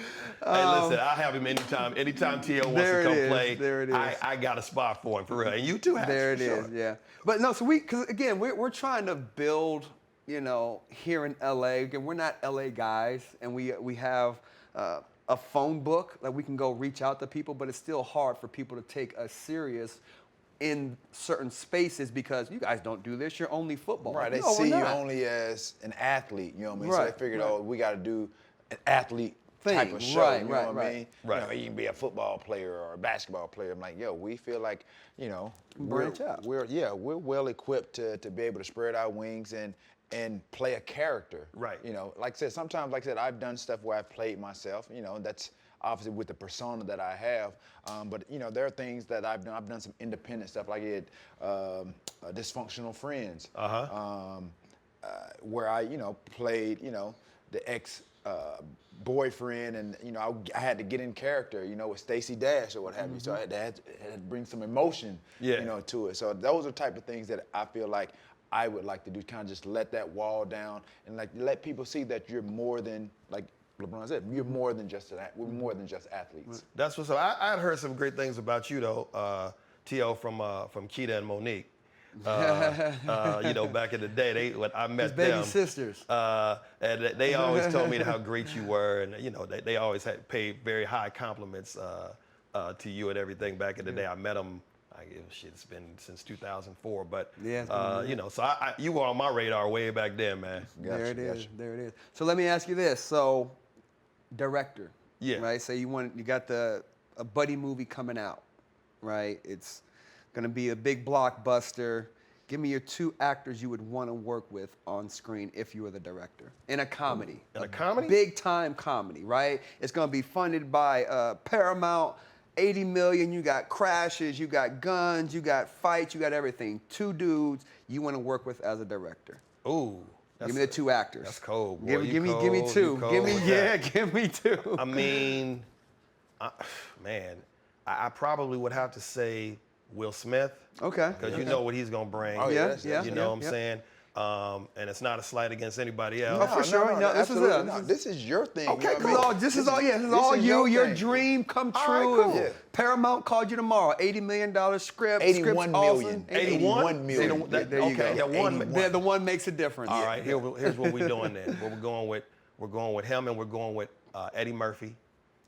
S3: Hey, listen, I'll have him anytime. Anytime T.O. wants
S1: There
S3: to
S1: it
S3: come
S1: is,
S3: play,
S1: there it is.
S3: I got a spot for him, for real. And you too have.
S1: There it
S3: for
S1: is.
S3: sure.
S1: Yeah. But no, so because again we're trying to build, you know, here in LA. Again, we're not LA guys, and we have a phone book that we can go reach out to people, but it's still hard for people to take us serious in certain spaces because you guys don't do this. You're only football.
S2: Right,
S1: Like,
S2: they
S1: no, we're
S2: see you
S1: not.
S2: only as an athlete, you know what I mean? So
S1: Right,
S2: they figured,
S1: right.
S2: oh, we got to do an athlete type
S1: Thing,
S2: of show,
S1: right,
S2: you know
S1: right,
S2: what
S1: right.
S2: I mean?
S3: Right.
S2: You know, you can be a football player or a basketball player. I'm like, yo, we feel like, you know,
S1: Branch out.
S2: we're well equipped to be able to spread our wings and play a character.
S3: Right.
S2: You know, like I said, sometimes, like I said, I've done stuff where I've played myself, you know, that's obviously with the persona that I have. But, you know, there are things that I've done. I've done some independent stuff, like I did Dysfunctional Friends. Where I, you know, played, you know, the ex boyfriend, and you know, I had to get in character, you know, with Stacey Dash or what have you. So I had to bring some emotion,
S3: Yeah.
S2: you know, to it. So those are the type of things that I feel like I would like to do, kind of just let that wall down and like let people see that you're more than, like LeBron said, you're more than just we're more than just athletes.
S3: That's what's up. I had heard some great things about you though, T.O. from Keita and Monique. You know, back in the day, when I met
S1: His baby
S3: them,
S1: sisters.
S3: and they always told me how great you were, and you know, they always had paid very high compliments to you and everything back in the day. I met him. It's been since 2004, but you know, so you were on my radar way back then, man.
S1: There it is. So let me ask you this: so, director, right? Say you got a buddy movie coming out, right? It's gonna be a big blockbuster. Give me your 2 actors you would want to work with on screen if you were the director in a comedy.
S3: In a comedy?
S1: Big time comedy, right? It's gonna be funded by Paramount. 80 million, you got crashes, you got guns, you got fights, you got everything. 2 dudes you want to work with as a director.
S3: Ooh.
S1: Give me the 2 actors.
S3: That's cold, boy.
S1: Give me 2. Give me 2.
S3: I mean, man, I probably would have to say Will Smith.
S1: Okay.
S3: Because you know what he's gonna bring.
S2: Oh, yeah.
S3: You know what I'm saying? And it's not a slight against anybody else.
S1: No, for sure. No, this is it.
S2: No, this is your thing.
S3: Okay,
S2: you know what I
S3: cool.
S2: mean?
S1: This is all you. Your
S2: thing.
S1: dream come true.
S3: All right, cool.
S1: If Paramount called you tomorrow. $80 million script.
S2: 81
S1: script's
S2: million.
S1: awesome.
S2: 81 million.
S1: There you
S3: Okay,
S1: go.
S3: yeah, one.
S1: The one makes a difference.
S3: All right, here's what we're doing then. We're going with him, and we're going with Eddie Murphy.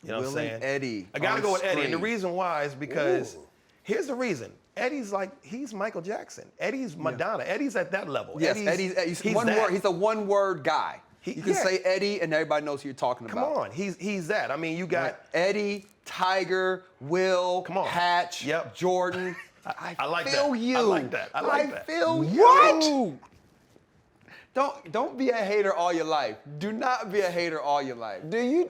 S3: You know what I'm
S1: Will and
S3: saying?
S1: Eddie.
S3: I gotta
S1: on
S3: go with Eddie, and the
S1: screen.
S3: reason why is because here's the reason. He's Michael Jackson. Eddie's Madonna. Eddie's at that level.
S1: Yes, Eddie's one
S3: that.
S1: word. He's a one-word guy. You can say Eddie, and everybody knows who you're talking
S3: Come
S1: about.
S3: on, he's that. I mean, you got
S1: Right. Eddie, Tiger, Will,
S3: Come on.
S1: Hatch,
S3: Yep.
S1: Jordan.
S3: I like
S1: feel
S3: that.
S1: you.
S3: I like that. I like that.
S1: feel
S2: What?
S1: you. Don't be a hater all your life. Do not be a hater all your life.
S2: Did you?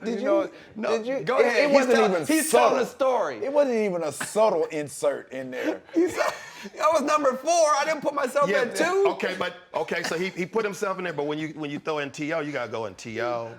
S1: No,
S2: Did you?
S1: go ahead.
S2: It wasn't even
S1: He's
S2: subtle.
S1: telling a story.
S2: It wasn't even a subtle insert in there.
S1: That was number 4. I didn't put myself at 2.
S3: Okay, so he put himself in there, but when you throw in T.O., you gotta go in T.O.,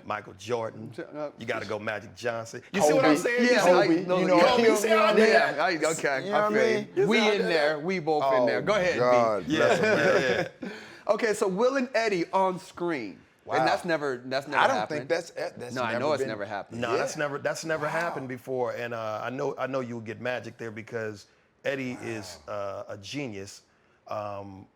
S3: Michael Jordan. You gotta go Magic Johnson. You see what I'm saying?
S1: Yeah,
S2: Kobe,
S1: you know
S2: Kobe,
S3: see how I did that?
S1: Okay,
S2: You know
S1: I
S2: what I
S1: feel
S2: mean?
S1: you. We
S3: how I
S1: in
S3: did
S1: there. We both in there. Go ahead,
S2: God,
S1: B.
S2: bless him.
S3: Yeah.
S1: Okay, so Will and Eddie on screen.
S2: Wow.
S1: And that's never
S2: I don't
S1: happened.
S2: think that's
S1: No, I know it's never happened.
S3: No, that's never happened before, and I know you'll get magic there because Eddie is a genius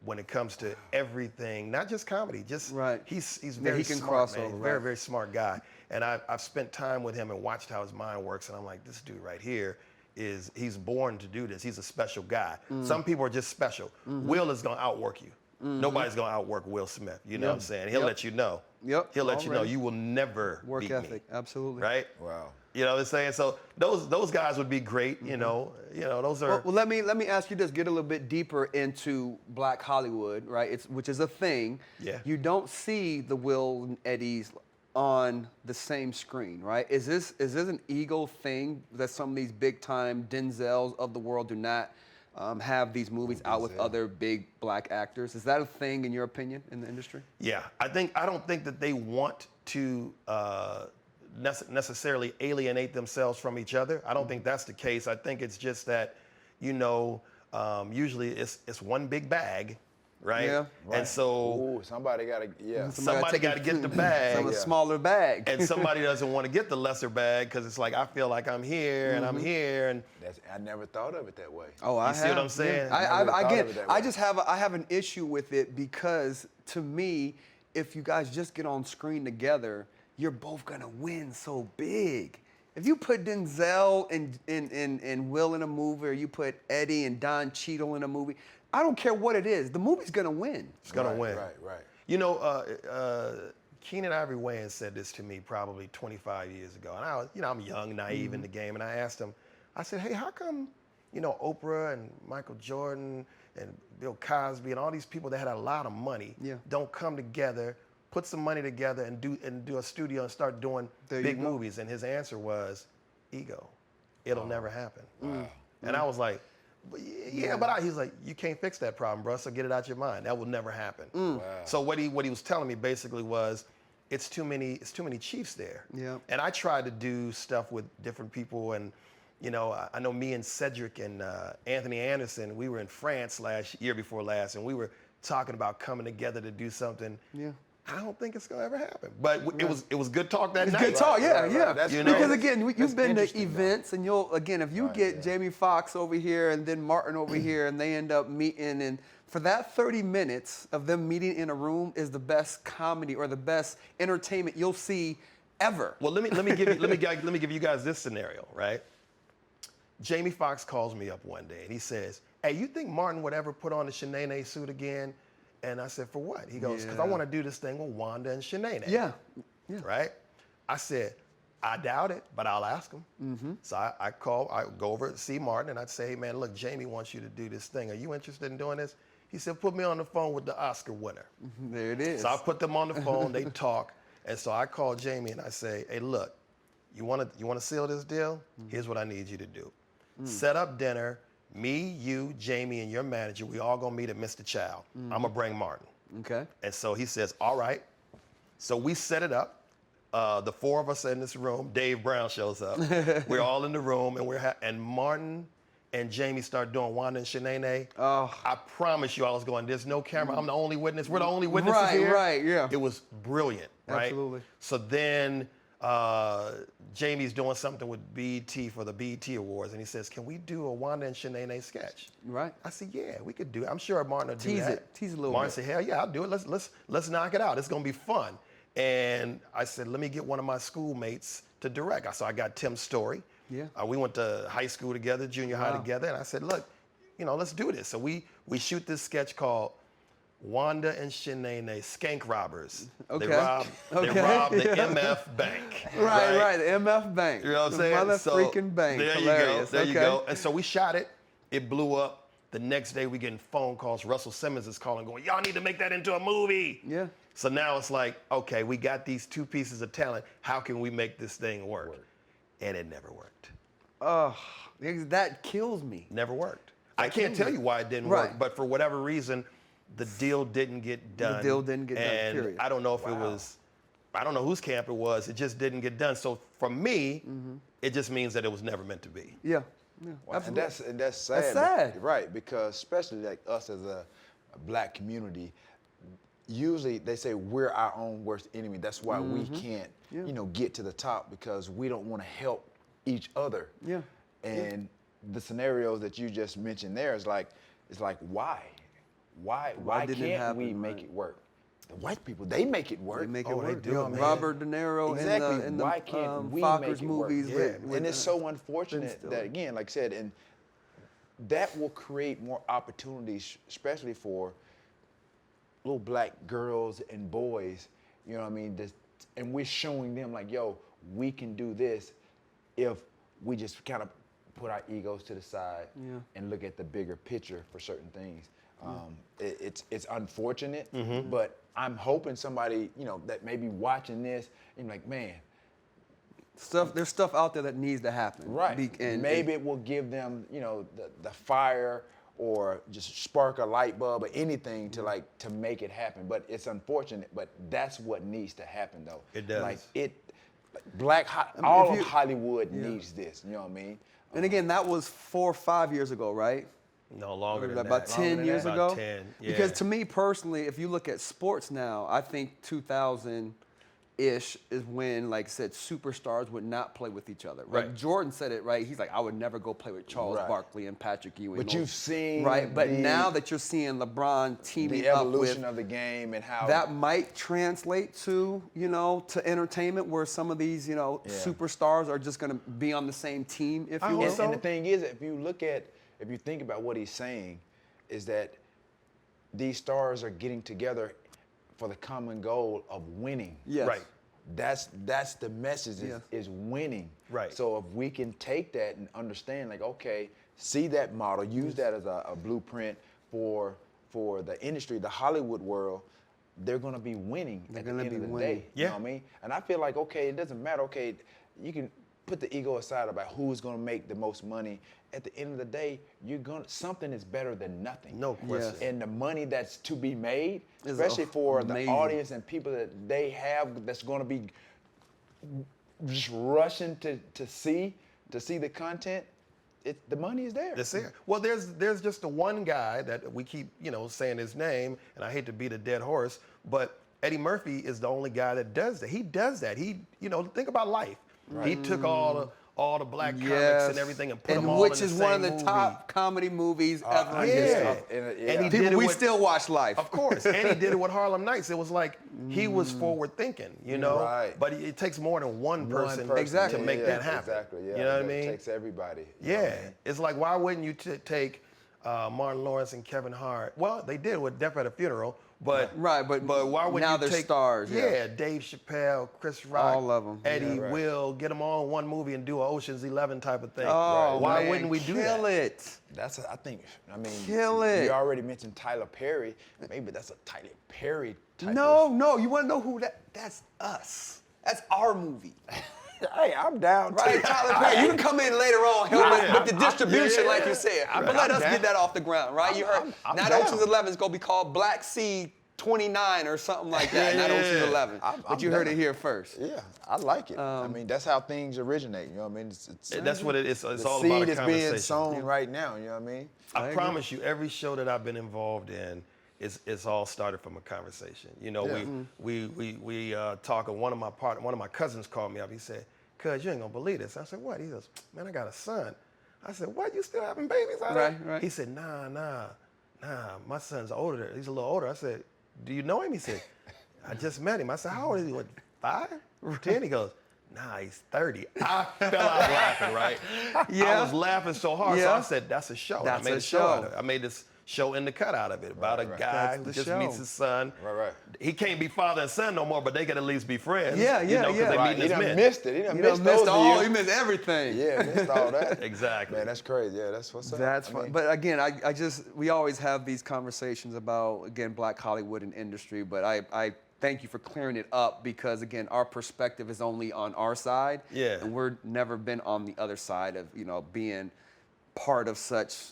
S3: when it comes to everything, not just comedy. Just he's very
S1: he can
S3: smart,
S1: cross
S3: man.
S1: over,
S3: He's
S1: right.
S3: very smart guy, and I've spent time with him and watched how his mind works, and I'm like, this dude right here he's born to do this. He's a special guy. Some people are just special. Will is gonna outwork you. Nobody's gonna outwork Will Smith. You know what I'm saying? He'll let you know. He'll let you know you will never
S1: Work
S3: beat
S1: ethic,
S3: me.
S1: absolutely.
S3: Right?
S2: Wow.
S3: You know what I'm saying? So those guys would be great. You know, those are.
S1: Well, let me ask you this. Get a little bit deeper into Black Hollywood, right? Which is a thing.
S3: Yeah.
S1: You don't see the Will and Eddies on the same screen, right? Is this an ego thing that some of these big time Denzels of the world do not have these movies out with other big black actors? Is that a thing in your opinion in the industry?
S3: Yeah, I don't think that they want to necessarily alienate themselves from each other. I don't think that's the case. I think it's just that, usually it's one big bag, right?
S1: Yeah.
S3: And so
S2: Ooh, somebody got to,
S3: somebody got to get the bag.
S1: Some of the smaller bag.
S3: And somebody doesn't want to get the lesser bag because it's like, I feel like I'm here and I'm here. And
S2: I never thought of it that way.
S1: Oh, I
S3: see what I'm saying?
S1: I have an issue with it because to me, if you guys just get on screen together, you're both gonna win so big. If you put Denzel and Will in a movie, or you put Eddie and Don Cheadle in a movie, I don't care what it is, the movie's gonna win.
S3: It's gonna win.
S2: Right.
S3: Keenan Ivory Wayans said this to me probably 25 years ago, and I'm young, naive in the game, and I asked him, I said, hey, how come, Oprah and Michael Jordan and Bill Cosby and all these people that had a lot of money don't come together, put some money together and do a studio and start doing big movies? And his answer was, ego. It'll never happen. Wow. And I was like, he's like, you can't fix that problem, bro, so get it out your mind. That will never happen. Wow. So what he was telling me basically was, it's too many chiefs there. Yeah. And I tried to do stuff with different people, and I know me and Cedric and Anthony Anderson, we were in France year before last, and we were talking about coming together to do something. Yeah. I don't think it's gonna ever happen, but it was good talk that night.
S1: Good talk, yeah.
S2: That's
S1: because again, you've been to
S2: interesting,
S1: events, and if you get Jamie Foxx over here and then Martin over here, and they end up meeting, and for that 30 minutes of them meeting in a room is the best comedy or the best entertainment you'll see ever.
S3: Well, let me give you guys this scenario, right? Jamie Foxx calls me up one day and he says, hey, you think Martin would ever put on the Shanae suit again? And I said, for what? He goes, because I want to do this thing with Wanda and Shanae.
S1: Yeah.
S3: Right? I said, I doubt it, but I'll ask him. So I go over to see Martin and I'd say, hey man, look, Jamie wants you to do this thing. Are you interested in doing this? He said, put me on the phone with the Oscar winner.
S1: There it is.
S3: So I put them on the phone, they talk. And so I call Jamie and I say, hey, look, you want to seal this deal? Here's what I need you to do. Set up dinner, me, you, Jamie, and your manager, we all gonna meet at Mr. Chow. I'm gonna bring Martin.
S1: Okay.
S3: And so he says, all right. So we set it up. The four of us in this room, Dave Brown shows up. We're all in the room and and Martin and Jamie start doing Wanda and Shanae.
S1: Oh.
S3: I promise you I was going, there's no camera, I'm the only witness. We're the only witnesses here.
S1: Right, yeah.
S3: It was brilliant, right?
S1: Absolutely.
S3: So then Jamie's doing something with BET for the BET Awards, and he says, can we do a Wanda and Shanae sketch?
S1: Right.
S3: I said, yeah, we could do it. I'm sure Martin will do that.
S1: Tease it a little
S3: Martin
S1: bit.
S3: said, hell yeah, I'll do it. Let's knock it out. It's gonna be fun. And I said, let me get one of my schoolmates to direct. So I got Tim Story.
S1: Yeah.
S3: We went to high school together, junior high together, and I said, look, let's do this. So we shoot this sketch called Wanda and Shanae Skank Robbers.
S1: Okay.
S3: They robbed the MF Bank.
S1: Right, the MF Bank.
S3: You know what I'm saying?
S1: Mother freaking bank.
S3: There
S1: Hilarious.
S3: you go. And so we shot it. It blew up. The next day we getting phone calls. Russell Simmons is calling, going, y'all need to make that into a movie.
S1: Yeah.
S3: So now it's like, okay, we got these two pieces of talent. How can we make this thing work? And it never worked.
S1: Oh, that kills me.
S3: Never worked. I can't tell you why it didn't work, but for whatever reason, the deal didn't get done.
S1: The deal didn't get done, period.
S3: I don't know if it was, I don't know whose camp it was. It just didn't get done. So for me, it just means that it was never meant to be.
S1: Yeah.
S2: Well, and that's sad.
S1: That's sad.
S2: Right, because especially like us as a black community, usually they say we're our own worst enemy. That's why we can't, get to the top, because we don't want to help each other.
S1: Yeah.
S2: And the scenarios that you just mentioned there is like, why? Why can't we make it work? The white people, they make it work.
S1: They make it work.
S3: They do, man.
S1: Robert De Niro
S2: Exactly.
S1: in the
S2: Why can't we
S1: Foxx
S2: make it
S1: movies.
S2: work?
S1: With
S2: and it's so unfortunate that, again, like I said, and that will create more opportunities, especially for little black girls and boys, you know what I mean? And we're showing them like, yo, we can do this if we just kind of put our egos to the side and look at the bigger picture for certain things. It's unfortunate, but I'm hoping somebody, that may be watching this and like, man.
S1: There's stuff out there that needs to happen.
S2: Right. And maybe it will give them, the fire or just spark a light bulb or anything to make it happen. But it's unfortunate, but that's what needs to happen though.
S3: It does.
S2: All of Hollywood needs this, you know what I mean?
S1: And again, that was 4 or 5 years ago, right?
S3: No, longer than
S1: about
S3: that.
S1: 10 years ago?
S3: About 10, yeah.
S1: Because to me personally, if you look at sports now, I think 2000-ish is when, like I said, superstars would not play with each other. Right. Jordan said it, right? He's like, I would never go play with Charles Barkley and Patrick Ewing.
S2: But you've seen
S1: But now that you're seeing LeBron teaming
S2: the
S1: up
S2: evolution
S1: with,
S2: of the game and how
S1: that might translate to, to entertainment where some of these, superstars are just going to be on the same team, if you will.
S2: And the thing is, if you think about what he's saying, is that these stars are getting together for the common goal of winning.
S1: Yes.
S3: Right.
S2: That's the message is winning.
S3: Right.
S2: So if we can take that and understand, like, okay, see that model, use that as a blueprint for the industry, the Hollywood world, they're gonna be winning at the end of the day. You know what I mean? And I feel like, okay, it doesn't matter, okay, you can put the ego aside about who's gonna make the most money. At the end of the day, something is better than nothing.
S3: No question.
S1: Yes.
S2: And the money that's to be made,
S1: Is
S2: especially for
S1: amazing.
S2: the audience and people that they have that's gonna be just rushing to see the content, the money is there.
S3: It's there. Well, there's just the one guy that we keep, saying his name, and I hate to beat a dead horse, but Eddie Murphy is the only guy that does that. He does that. He, think about life. Right. He took all all the black comics and everything and put them all in the same movie.
S1: Which is one of the top comedy movies ever in history.
S3: And he did it.
S1: We still watch Life.
S3: Of course. And he did it with Harlem Nights. It was like he was forward thinking, you know.
S2: Right.
S3: But it takes more than one person
S1: Exactly.
S3: to make that happen.
S2: Exactly. Yeah.
S3: You know what I mean?
S2: It takes everybody.
S3: Yeah. It's like, why wouldn't you take Martin Lawrence and Kevin Hart? Well, they did with Death at a Funeral, but
S1: but
S3: why would
S1: now
S3: you
S1: they're
S3: take
S1: stars?
S3: Yeah, Dave Chappelle, Chris Rock,
S1: all of them,
S3: Eddie, Will, get them all in one movie and do an Ocean's 11 type of thing.
S1: Oh,
S3: why
S1: man,
S3: wouldn't we do
S1: kill
S3: that?
S1: it?
S2: I mean,
S1: Kill it.
S2: You already mentioned Tyler Perry. Maybe that's a Tyler Perry type.
S1: No, you want to know who that's us. That's our movie.
S2: Hey, I'm down.
S1: Right, Tyler Perry. You can come in later on, help with the distribution, like you said. But let us get that off the ground, right? You heard. Not Ocean's 11 is gonna be called Black Sea 29 or something like that. Not Ocean's 11. But you heard it here first.
S2: Yeah, I like it. I mean, that's how things originate. You know what I mean?
S3: That's what it is. It's all
S2: the
S3: about a
S2: seed is
S3: conversation.
S2: being sown right now. You know what I mean?
S3: I promise you, every show that I've been involved in, it's all started from a conversation. You know, we talk. And one of my cousins called me up. He said, "Cuz, you ain't gonna believe this." I said, "What?" He goes, "Man, I got a son." I said, "What? You still having babies out there?"
S1: Right.
S3: He said, Nah. My son's older. He's a little older." I said, "Do you know him?" He said, "I just met him." I said, "How old is he? What, 5? 10?" He goes, "Nah, he's 30. I fell out laughing, right? I was laughing so hard. So I said, "That's a show."
S1: That's
S3: I made
S1: a show.
S3: out of it. I made this show in the cut out of it about a guy who just meets his son.
S2: Right.
S3: He can't be father and son no more, but they can at least be friends.
S1: Yeah,
S3: you know, 'cause they
S2: Right.
S3: meet
S2: He
S3: as
S2: done
S3: men.
S2: missed it. He done missed
S1: missed
S2: those
S1: all.
S2: years.
S1: You missed everything.
S2: Yeah, missed all that.
S3: Exactly.
S2: Man, that's crazy. Yeah, that's what's up.
S1: That's
S2: I
S1: fun.
S2: mean,
S1: But again, we always have these conversations about, again, Black Hollywood and industry, but I thank you for clearing it up because, again, our perspective is only on our side.
S3: Yeah.
S1: And we're never been on the other side of, being part of such,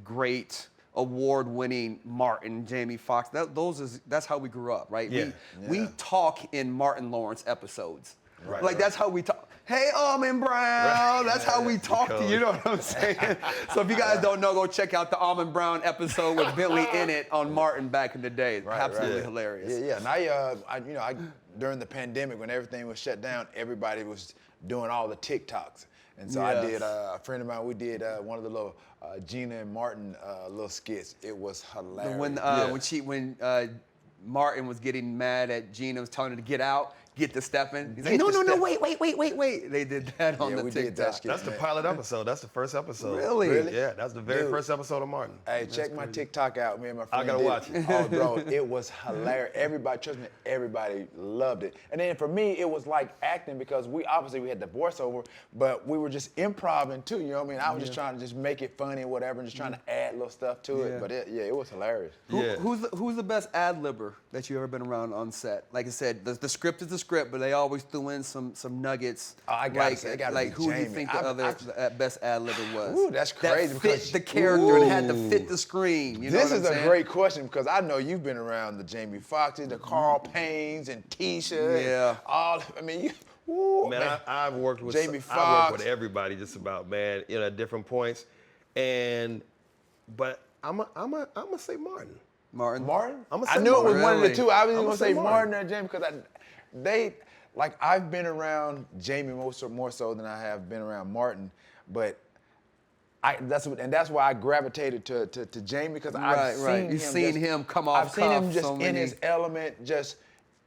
S1: great award-winning Martin, Jamie Foxx. That's how we grew up, right?
S3: Yeah.
S1: We talk in Martin Lawrence episodes.
S3: Right,
S1: Like that's how we talk. Hey, Almond Brown. That's how we talk to you. You know what I'm saying? So if you guys don't know, go check out the Almond Brown episode with Bentley in it on Martin back in the day. It's absolutely hilarious.
S2: Yeah. And I during the pandemic when everything was shut down, everybody was doing all the TikToks. And so I did, a friend of mine, we did one of the little Gina and Martin little skits. It was hilarious.
S1: When Martin was getting mad at Gina, was telling her to get out, get the stepping. He's like, no, wait. They did that on the
S2: we
S1: TikTok.
S2: did that skit.
S3: That's the pilot episode. That's the first episode.
S1: Really?
S3: Yeah, that's the very first episode of Martin.
S2: Hey, check my TikTok out. Me and my friend
S3: I gotta watch it.
S2: Oh, bro, it was hilarious. Everybody, trust me, everybody loved it. And then for me, it was like acting because we had the voiceover, but we were just improvising too. You know what I mean? I was just trying to just make it funny and whatever, and just trying to add little stuff to it. But it was hilarious.
S1: Who's the best ad-libber that you ever been around on set? Like I said, the script is the script, but they always threw in some nuggets.
S2: I gotta say, it gotta be
S1: who do you
S2: Jamie.
S1: think the best ad-libber was?
S2: Ooh, that's crazy.
S1: That fit the character and had to fit the screen. You know
S2: This
S1: what
S2: is
S1: I'm
S2: a
S1: saying?
S2: great question because I know you've been around the Jamie Foxxes, the Carl Paynes, and Tisha.
S1: Yeah.
S3: Man, I've worked with
S2: Jamie
S3: I've
S2: Foxx.
S3: worked with everybody just about, man, at different points. But I'm gonna say Martin.
S1: Martin?
S3: I'ma
S2: I
S3: say
S2: knew it was
S3: Martin.
S2: one of the two. I was
S3: I'ma
S2: gonna
S3: say
S2: say
S3: Martin.
S2: Martin or Jamie because I've been around Jamie more so than I have been around Martin, but that's why I gravitated to Jamie because I've seen him
S1: come off.
S2: I've seen him just in his element.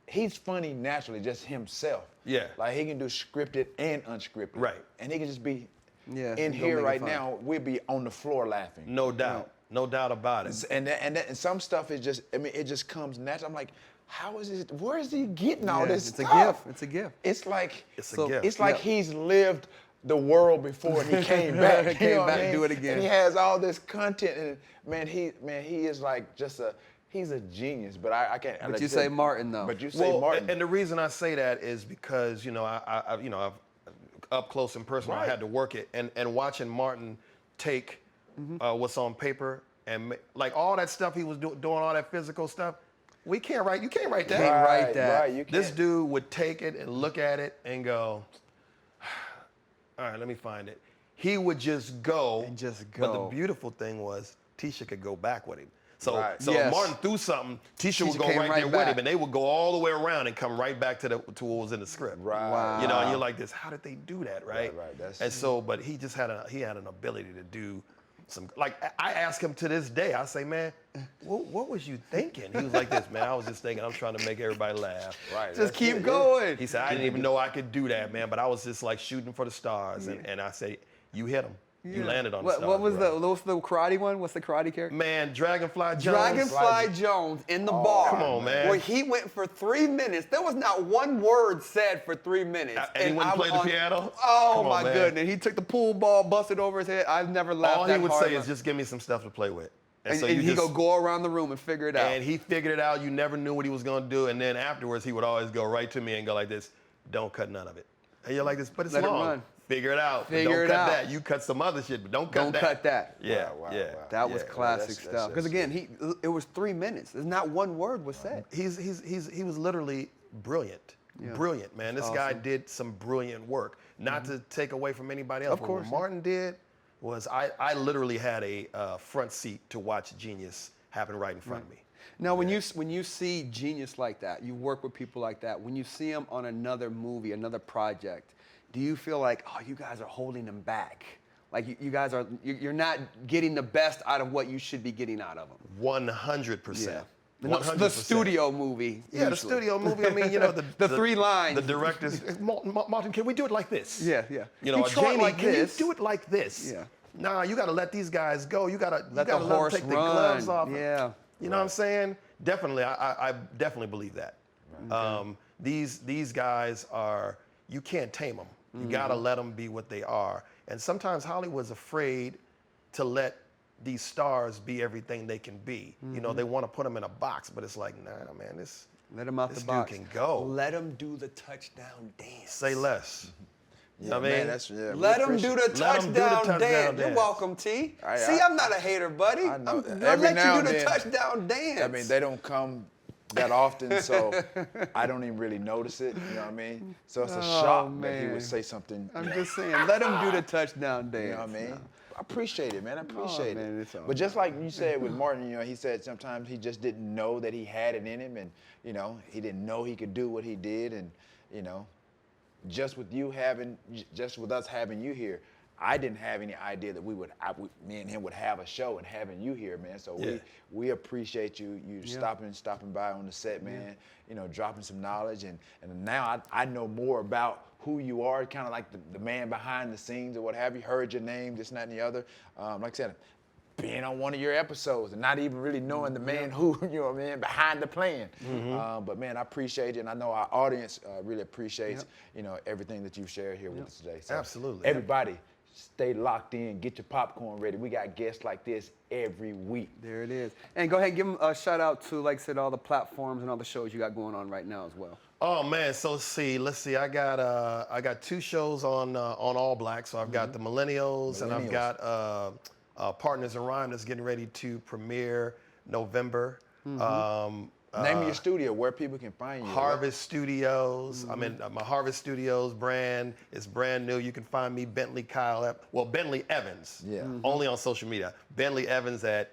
S2: He's funny naturally, just himself.
S3: Yeah.
S2: Like he can do scripted and unscripted.
S3: Right.
S2: And he can just be
S1: Yeah,
S2: in
S1: don't
S2: here
S1: make it
S2: right
S1: fun.
S2: now. We'd be on the floor laughing.
S3: No doubt. No doubt about it.
S2: And some stuff is just, it just comes natural. I'm like, how is it? Where is he getting all this
S1: it's
S2: stuff?
S1: It's a gift.
S2: It's like
S3: It's a gift.
S2: It's like he's lived the world before he came back. You
S1: Came
S2: know what
S1: back
S2: I
S1: to
S2: mean?
S1: do it again.
S2: And he has all this content, and he is like he's a genius. But I can't.
S1: But you say Martin though.
S2: But you say Martin.
S3: And the reason I say that is because I've up close and personal. I had to work it, and watching Martin take what's on paper and like all that stuff he was doing all that physical stuff. You can't write that.
S1: Can't write that.
S2: Right, you
S3: This
S2: can't.
S3: dude would take it and look at it and go, all right, let me find it. He would just go.
S1: And just
S3: But
S1: go.
S3: the beautiful thing was Tisha could go back with him. So,
S2: Right.
S3: so
S1: Yes.
S3: if Martin threw something, Tisha would
S1: Tisha
S3: go
S1: came
S3: right
S1: right
S3: there with
S1: back.
S3: him, and they would go all the way around and come right back to what was in the script.
S2: Right.
S1: Wow.
S3: You know, and you're like this. How did they do that, right?
S2: Right. That's-
S3: And so, but he just had an ability to do some. Like I ask him to this day, I say, man, what was you thinking? He was like this, man. I was just thinking, I'm trying to make everybody laugh.
S2: Right.
S1: Just
S2: that's
S1: keep
S2: it,
S1: going.
S3: He said, I didn't even know I could do that, man. But I was just like shooting for the stars, and I say, you hit him. You landed on the stars.
S1: What was
S3: bro.
S1: what's the karate one? What's the karate character?
S3: Man, Dragonfly Jones.
S1: Dragonfly Jones in the bar.
S3: come on, man.
S1: Where he went for 3 minutes. There was not one word said for 3 minutes.
S3: And he wouldn't play the piano?
S1: Oh,
S3: Come on,
S1: my
S3: man.
S1: goodness. He took the pool ball, busted over his head. I've never laughed
S3: All
S1: that
S3: he would
S1: hard.
S3: say is, just give me some stuff to play with.
S1: And,
S3: so
S1: and
S3: you
S1: he
S3: just,
S1: go around the room and figure it out.
S3: And he figured it out. You never knew what he was going to do. And then afterwards, he would always go right to me and go like this, don't cut none of it. And you're like this, but it's
S1: Let it
S3: long.
S1: run.
S3: Figure it out. But
S1: Figure
S3: don't
S1: it
S3: cut
S1: out.
S3: that. You cut some other shit, but don't cut
S1: Don't
S3: that.
S1: cut that.
S3: Yeah,
S2: Wow,
S3: yeah.
S2: wow.
S1: That was
S3: Yeah.
S1: classic
S2: That's-
S1: stuff. Because again, it was 3 minutes. There's not one word was said.
S3: He was literally brilliant. Brilliant, man. This guy did some brilliant work. Not to take away from anybody else.
S1: Of course,
S3: But what Martin did was I literally had a front seat to watch genius happen right in front of me.
S1: Now, when you see genius like that, you work with people like that. When you see them on another movie, another project, do you feel like, oh, you guys are holding them back? Like you guys are, you're not getting the best out of what you should be getting out of them.
S3: 100%.
S1: The studio movie.
S3: Yeah, the
S1: usually.
S3: studio movie. I mean, you know,
S1: The 3 lines.
S3: The directors, Martin, can we do it like this?
S1: Yeah, yeah.
S3: You know,
S1: try it
S3: Jamie,
S1: like
S3: can
S1: this.
S3: you do it like this?
S1: Yeah.
S3: Nah, you got to let these guys go. You got to
S1: Let
S3: let
S1: the
S3: them
S1: horse
S3: take the
S1: run.
S3: gloves off.
S1: Yeah.
S3: You know what I'm saying? Definitely, I definitely believe that. These guys are, you can't tame them. You got to let them be what they are. And sometimes Hollywood's afraid to let these stars be everything they can be. You know, they want to put them in a box, but it's like, nah, man,
S1: Let them out
S3: this
S1: the box.
S3: dude can go.
S1: Let them do the touchdown dance.
S3: Say less. You know what I
S2: man,
S3: mean?
S2: that's, yeah,
S1: Let
S2: we
S1: them do
S2: appreciate-
S1: the
S3: Let 'em do the
S1: touchdown
S3: touchdown
S1: dance. You're
S3: dance.
S1: welcome, T.
S2: I-
S1: See, I'm not a hater, buddy.
S2: I know.
S1: I'll
S2: Every
S1: let
S2: now
S1: you
S2: and
S1: do the
S2: then-
S1: touchdown dance.
S2: I mean, they don't come that often, so I don't even really notice it. You know what I mean? So it's a shock that he
S1: man.
S2: would say something.
S1: I'm just saying, let him do the touchdown dance.
S2: You know what I mean? I appreciate it, man. I appreciate
S1: man,
S2: it.
S1: it's all
S2: But just like you said with Martin, you know, he said sometimes he just didn't know that he had it in him, and you know, he didn't know he could do what he did, and you know, just with us having you here, I didn't have any idea that me and him would have a show, and having you here, man. So
S3: Yeah.
S2: we appreciate you stopping by on the set, man. You know, dropping some knowledge, and now I know more about who you are, kind of like the man behind the scenes or what have you. Heard your name, this, and that, and the other. Like I said, being on one of your episodes and not even really knowing the man who, you know what I mean, behind the plan. But man, I appreciate it, and I know our audience really appreciates, you know, everything that you've shared here with us today. So
S3: Absolutely.
S2: everybody, stay locked in, get your popcorn ready. We got guests like this every week.
S1: There it is. And go ahead and give him a shout out to, like I said, all the platforms and all the shows you got going on right now as well.
S3: Oh man, so let's see. I got 2 shows on All Black. So I've got the Millennials, and I've got Partners in Rhyme that's getting ready to premiere November.
S2: Name your studio, where people can find you.
S3: Harvest Studios. I'm in my Harvest Studios brand. It's brand new. You can find me Bentley Kyle. Bentley Evans.
S2: Yeah.
S3: Only on social media. Bentley Evans at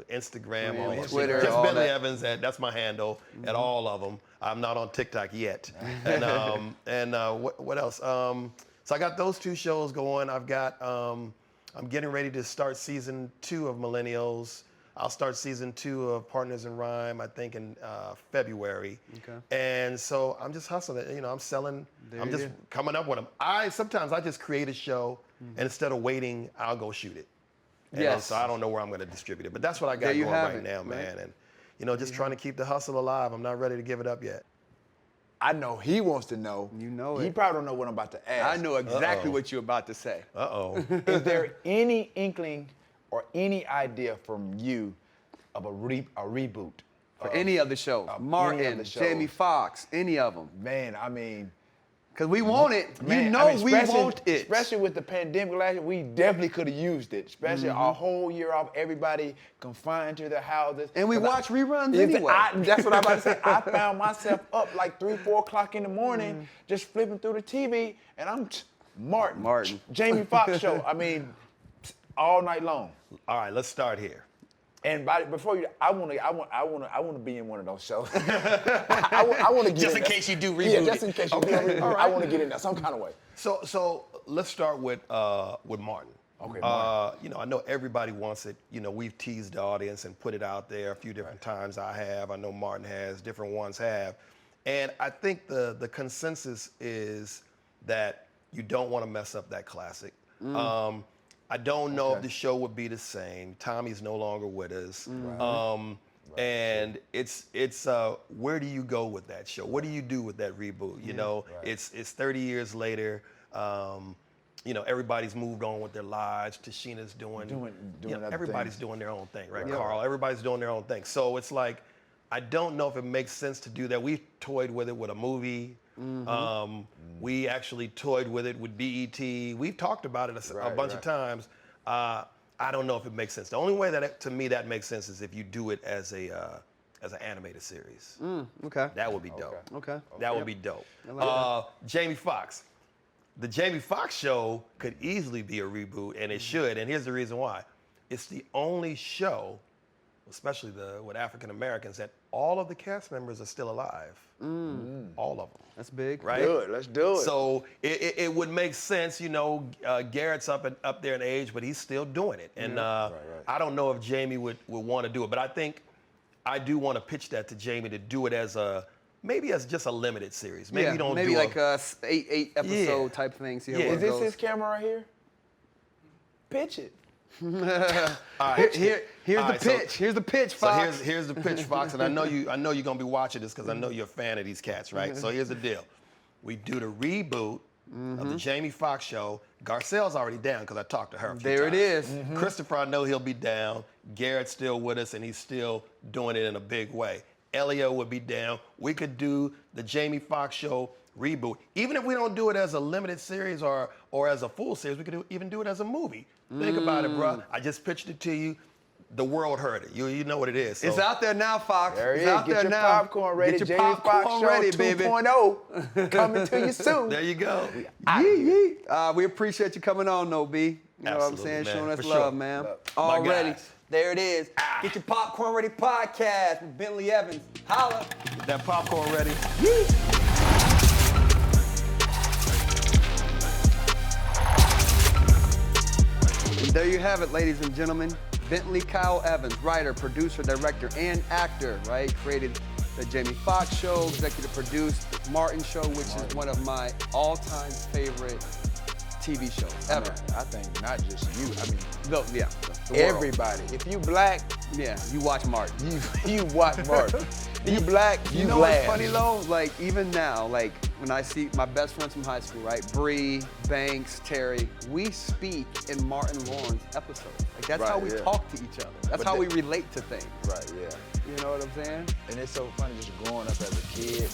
S3: Instagram,
S1: Yeah,
S3: or
S1: Twitter,
S3: just
S1: all
S3: Bentley
S1: that.
S3: Evans. That's my handle at all of them. I'm not on TikTok yet. And what else? So I got those 2 shows going. I've got I'm getting ready to start season 2 of Millennials. I'll start season 2 of Partners in Rhyme, I think in February.
S1: Okay.
S3: And so I'm just hustling. You know, I'm selling. I'm
S1: you
S3: just
S1: go.
S3: coming up with them. Sometimes I just create a show, and instead of waiting, I'll go shoot it. And
S1: Yes.
S3: so I don't know where I'm going to distribute it, but that's what I got
S1: There you
S3: going
S1: have
S3: right
S1: it,
S3: now,
S1: right?
S3: man. And you know, just trying to keep the hustle alive. I'm not ready to give it up yet.
S2: I know he wants to know.
S1: You know
S2: He
S1: it.
S2: probably don't know what I'm about to ask.
S1: I know exactly
S3: Uh-oh.
S1: what you're about to say.
S3: Uh-oh.
S2: Is there any inkling or any idea from you of a reboot?
S1: For any of the shows.
S2: any of
S1: Martin,
S2: the shows.
S1: Jamie Foxx, any of them.
S2: Man, I mean,
S1: Because we want it.
S2: man,
S1: you know
S2: I mean,
S1: we
S2: especially-
S1: want it.
S2: Especially with the pandemic last year, we definitely could have used it. Especially a whole year off, everybody confined to their houses.
S1: And we
S2: But
S1: watch reruns
S2: If
S1: anyway.
S2: that's what I'm about to say. I found myself up like 3, 4 o'clock in the morning, just flipping through the TV, and I'm Martin. Jamie Foxx show. I mean, all night long.
S3: All right, let's start here.
S2: And before you, I want to be in one of those shows. I want to get
S3: just
S2: in
S3: in case you do reboot.
S2: Yeah, just in case you do reboot.
S3: All right.
S2: I want to get in there some kind of way.
S3: So let's start with Martin.
S2: Okay, Martin.
S3: You know, I know everybody wants it. You know, we've teased the audience and put it out there a few different times. I have. I know Martin has. Different ones have. And I think the consensus is that you don't want to mess up that classic. I don't know if the show would be the same. Tommy's no longer with us. And it's where do you go with that show? What do you do with that reboot? You know, it's 30 years later. You know, everybody's moved on with their lives. Tashina's doing you know, everybody's doing their own thing, right? Carl, everybody's doing their own thing. So it's like, I don't know if it makes sense to do that. We've toyed with it with a movie. We actually toyed with it with BET. We've talked about it a bunch of times. I don't know if it makes sense. The only way to me that makes sense is if you do it as an animated series.
S1: Okay.
S3: That would be dope.
S1: Okay.
S3: That would be dope.
S1: Like
S3: Jamie Foxx. The Jamie Foxx show could easily be a reboot, and it should. And here's the reason why. It's the only show, especially with African Americans, that all of the cast members are still alive. All of them.
S1: That's big.
S3: Right?
S2: Let's do it.
S3: So it would make sense, you know, Garrett's up there in age, but he's still doing it. And I don't know if Jamie would want to do it, but I do want to pitch that to Jamie to do it as maybe as just a limited series. Maybe you don't do
S1: like a eight episode type thing. See how
S2: Is
S1: it
S2: this
S1: goes.
S2: his camera right here? Pitch it.
S3: All right.
S1: Here's the pitch, Fox.
S3: So here's the pitch, Fox, and I know you're gonna be watching this because I know you're a fan of these cats, right? So here's the deal: we do the reboot of the Jamie Foxx show. Garcelle's already down because I talked to her a few
S1: There
S3: times.
S1: it is.
S3: Christopher, I know he'll be down. Garrett's still with us, and he's still doing it in a big way. Elio would be down. We could do the Jamie Foxx show reboot. Even if we don't do it as a limited series or as a full series, we could even do it as a movie. Think about it, bro. I just pitched it to you. The world heard it. You know what it is. So.
S1: It's out there now, Fox.
S2: There
S1: it's
S2: it is.
S1: out
S2: Get
S1: there
S2: your
S1: now.
S2: popcorn ready.
S1: Get your
S2: Jamie
S1: popcorn
S2: Foxx Show
S1: ready, baby.
S2: 2.0 coming to you soon.
S3: There you go.
S1: We appreciate you coming on, No B. You know what I'm
S3: Absolutely,
S1: saying?
S3: man.
S1: Showing us
S3: For
S1: love,
S3: sure.
S1: man.
S3: My
S1: Already.
S3: guys.
S1: There it is. Get your Popcorn Ready podcast with Bentley Evans. Holla.
S3: Get that popcorn ready.
S1: And there you have it, ladies and gentlemen. Bentley Kyle Evans, writer, producer, director, and actor, right? Created the Jamie Foxx show, executive produced the Martin show, which is one of my all-time favorite TV shows ever.
S2: I think not just you. I mean,
S1: The world.
S2: everybody. If you black,
S1: Yeah, you watch Martin.
S2: you watch Martin. You black, you
S1: know
S2: laugh.
S1: what's funny though? Like even now, like when I see my best friends from high school, right? Bree, Banks, Terry, we speak in Martin Lawrence episodes. Like that's how we talk to each other. That's how we relate to things.
S2: Right, yeah.
S1: You know what I'm saying?
S2: And it's so funny just growing up as a kid.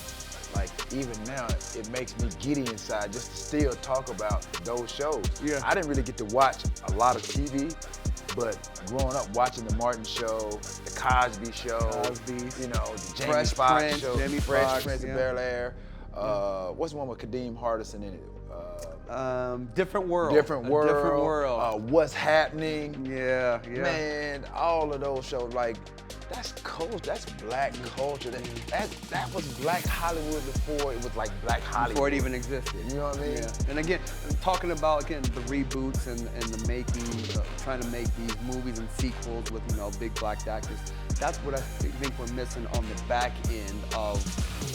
S2: Like even now, it makes me giddy inside just to still talk about those shows.
S1: Yeah.
S2: I didn't really get to watch a lot of TV, but growing up watching the Martin Show, the Cosby Show,
S1: Cosby's.
S2: you know, the Jamie
S1: Fresh
S2: Foxx
S1: Prince,
S2: show,
S1: Jamie
S2: Fresh
S1: Foxx,
S2: Prince
S1: yeah.
S2: of Bel-Air. What's the one with Kadeem Hardison in it?
S1: Different world.
S2: Different
S1: A
S2: World.
S1: different world.
S2: What's Happening?
S1: Yeah.
S2: Man, all of those shows, like, that's culture. That's black culture. That was black Hollywood before it was like black Hollywood.
S1: Before it even existed.
S2: You know what I mean?
S1: Yeah. And again, talking about the reboots and the making, trying to make these movies and sequels with big black actors. That's what I think we're missing on the back end of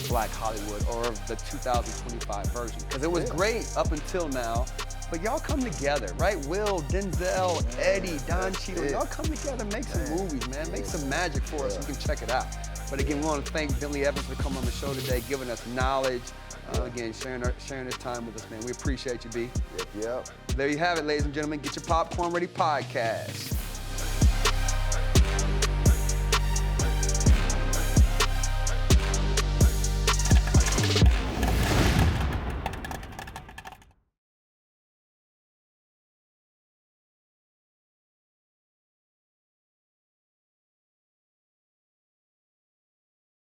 S1: Black Hollywood or the 2025 version. Because it was great up until now. But y'all come together, right? Will, Denzel, Eddie, Don Cheadle, y'all come together, make some movies, man. Make some magic for us. We can check it out. But again, we want to thank Bentley Evans for coming on the show today, giving us knowledge. Again, sharing his time with us, man. We appreciate you, B.
S2: Yep.
S1: There you have it, ladies and gentlemen. Get your Popcorn Ready podcast.